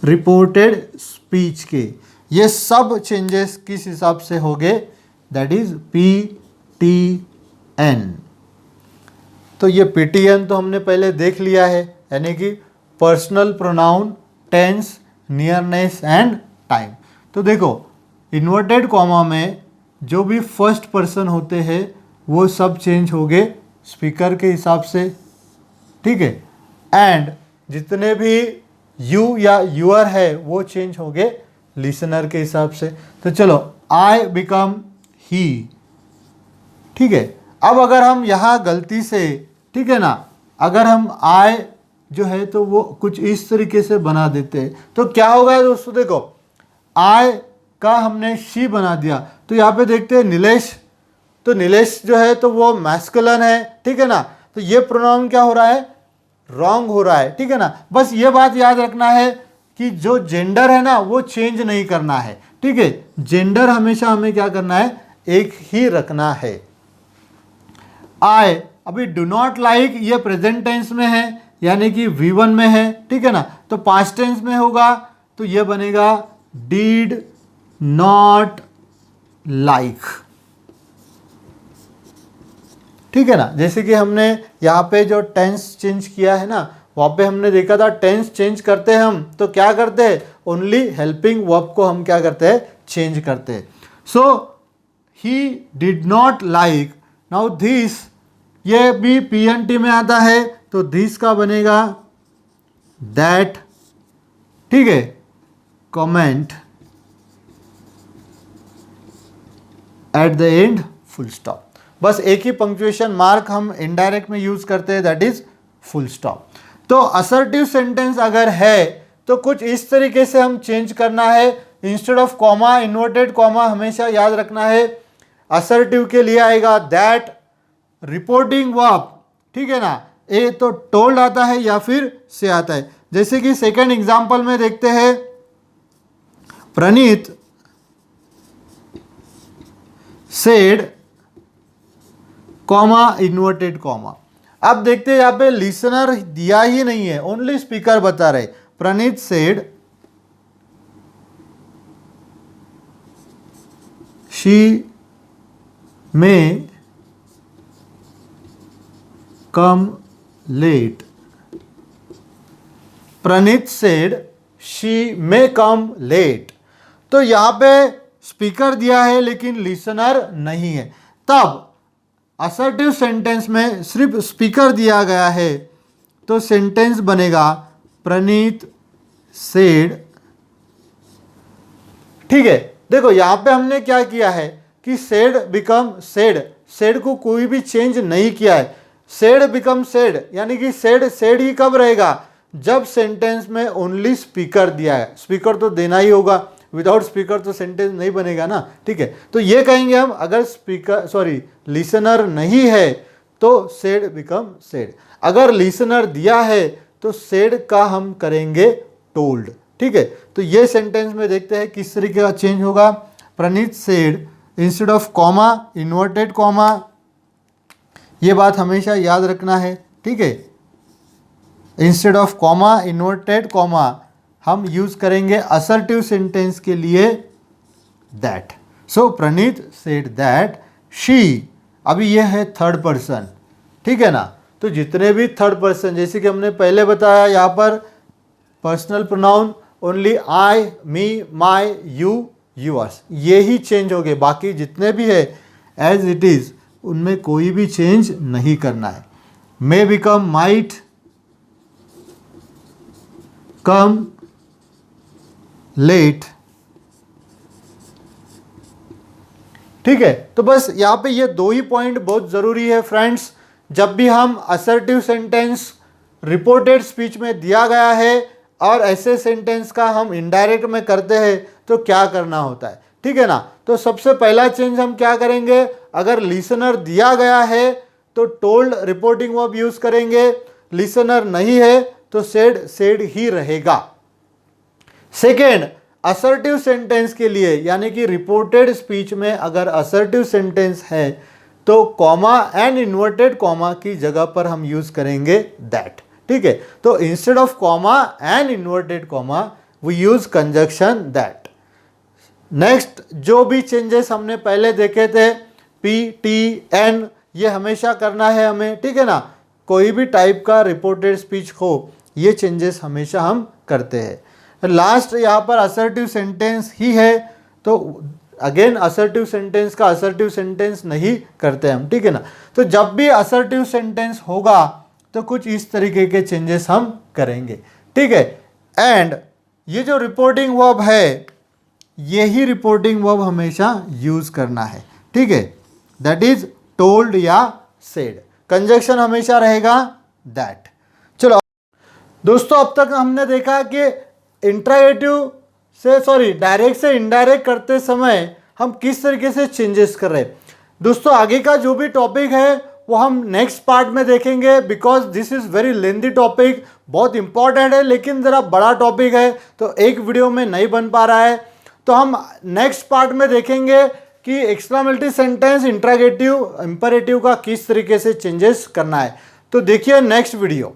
रिपोर्टेड स्पीच के, ये सब चेंजेस किस हिसाब से हो गए? That is PTN। तो ये PTN तो हमने पहले देख लिया है। यानी कि personal pronoun, tense, nearness and time. तो देखो इन्वर्टेड कॉमा में जो भी फर्स्ट पर्सन होते हैं वो सब चेंज हो गए स्पीकर के हिसाब से, ठीक है। एंड जितने भी यू या यूअर है वो चेंज हो गए लिसनर के हिसाब से। तो चलो आई बिकम ही, ठीक है। अब अगर हम यहाँ गलती से, ठीक है ना, अगर हम आई जो है तो वो कुछ इस तरीके से बना देते हैं तो क्या होगा दोस्तों, देखो आई का हमने शी बना दिया तो यहाँ पे देखते हैं नीलेश, तो नीलेश जो है तो वो मैस्कुलिन है, ठीक है ना। तो ये प्रोनाउन क्या हो रहा है, रॉन्ग हो रहा है, ठीक है ना। बस ये बात याद रखना है कि जो जेंडर है ना वो चेंज नहीं करना है, ठीक है। जेंडर हमेशा हमें क्या करना है, एक ही रखना है। आई अभी डू नॉट लाइक ये प्रेजेंट टेंस में है यानी कि V1 में है, ठीक है ना। तो पास्ट टेंस में होगा तो ये बनेगा डिड नॉट लाइक, ठीक है ना। जैसे कि हमने यहाँ पे जो टेंस चेंज किया है ना, वहाँ पे हमने देखा था टेंस चेंज करते हैं हम तो क्या करते हैं, ओनली हेल्पिंग वर्ब को हम क्या करते हैं, चेंज करते हैं। So he did not like, now this ये भी PNT में आता है तो दिस का बनेगा दैट, ठीक है, comment at the end full stop. बस एक ही पंक्चुएशन मार्क हम इनडायरेक्ट में यूज करते हैं, दैट इज फुल स्टॉप। तो असर्टिव सेंटेंस अगर है तो कुछ इस तरीके से हम चेंज करना है, instead of comma inverted comma हमेशा याद रखना है। असर्टिव के लिए आएगा दैट, रिपोर्टिंग वर्ब, ठीक है ना, ए तो टोल्ड आता है या फिर से आता है। जैसे कि सेकंड एग्जांपल में देखते हैं, प्रणीत सेड कॉमा इन्वर्टेड कॉमा। अब देखते हैं यहाँ पे लिसनर दिया ही नहीं है, ओनली स्पीकर बता रहे। Praneet said she may come late. Praneet said she may come late. तो यहाँ पे स्पीकर दिया है लेकिन लिसनर नहीं है, तब असर्टिव सेंटेंस में सिर्फ स्पीकर दिया गया है तो सेंटेंस बनेगा प्रणीत सेड, ठीक है। देखो यहाँ पे हमने क्या किया है कि सेड बिकम सेड, सेड को कोई भी चेंज नहीं किया है। सेड बिकम सेड यानी कि सेड सेड ही कब रहेगा, जब सेंटेंस में ओनली स्पीकर दिया है। स्पीकर तो देना ही होगा, विदाउट स्पीकर तो सेंटेंस नहीं बनेगा ना, ठीक है। तो ये कहेंगे हम, अगर स्पीकर लिसनर नहीं है तो सेड बिकम सेड। अगर लिसनर दिया है तो सेड का हम करेंगे टोल्ड, ठीक है। तो ये सेंटेंस में देखते हैं किस तरीके का चेंज होगा। Praneet said instead of comma inverted comma, ये बात हमेशा याद रखना है, ठीक है। Instead of comma inverted comma हम यूज करेंगे असर्टिव सेंटेंस के लिए that. So Praneet said that she, अभी ये है थर्ड पर्सन, ठीक है ना। तो जितने भी थर्ड पर्सन, जैसे कि हमने पहले बताया यहाँ पर personal pronoun only I, me, my, you, yours, ये ही चेंज हो गए। बाकी जितने भी है एज इट इज, उनमें कोई भी चेंज नहीं करना है। मे बिकम माइट, कम लेट, ठीक है। तो बस यहाँ पे ये दो ही पॉइंट बहुत ज़रूरी है फ्रेंड्स। जब भी हम असर्टिव सेंटेंस रिपोर्टेड स्पीच में दिया गया है और ऐसे सेंटेंस का हम इनडायरेक्ट में करते हैं तो क्या करना होता है, ठीक है ना। तो सबसे पहला चेंज हम क्या करेंगे, अगर लिसनर दिया गया है तो टोल्ड रिपोर्टिंग वर्ब यूज करेंगे, लिसनर नहीं है तो सेड सेड ही रहेगा। सेकेंड, असर्टिव सेंटेंस के लिए यानी कि रिपोर्टेड स्पीच में अगर असर्टिव सेंटेंस है तो कॉमा एंड इन्वर्टेड कॉमा की जगह पर हम यूज करेंगे दैट, ठीक है। तो instead of comma and inverted comma we use conjunction that. Next जो भी चेंजेस हमने पहले देखे थे, पी, टी, एन, ये हमेशा करना है हमें, ठीक है ना। कोई भी टाइप का रिपोर्टेड स्पीच हो ये चेंजेस हमेशा हम करते हैं। लास्ट यहाँ पर असर्टिव सेंटेंस ही है, तो अगेन असर्टिव सेंटेंस का असर्टिव सेंटेंस नहीं करते हम, ठीक है ना। तो जब भी असर्टिव सेंटेंस होगा तो कुछ इस तरीके के चेंजेस हम करेंगे, ठीक है। एंड ये जो रिपोर्टिंग वर्ब है, यही रिपोर्टिंग वर्ब हमेशा यूज करना है, ठीक है। दैट इज टोल्ड या सेड। कंजक्शन हमेशा रहेगा दैट। चलो दोस्तों, अब तक हमने देखा कि इंट्रागेटिव से डायरेक्ट से इनडायरेक्ट करते समय हम किस तरीके से चेंजेस कर रहे हैं। दोस्तों आगे का जो भी टॉपिक है वो हम नेक्स्ट पार्ट में देखेंगे, because this is very lengthy topic, बहुत इंपॉर्टेंट है लेकिन ज़रा बड़ा टॉपिक है तो एक वीडियो में नहीं बन पा रहा है। तो हम नेक्स्ट पार्ट में देखेंगे कि एक्सक्लेमेटरी सेंटेंस, इंट्रागेटिव, इंपेरेटिव का किस तरीके से चेंजेस करना है। तो देखिए नेक्स्ट वीडियो।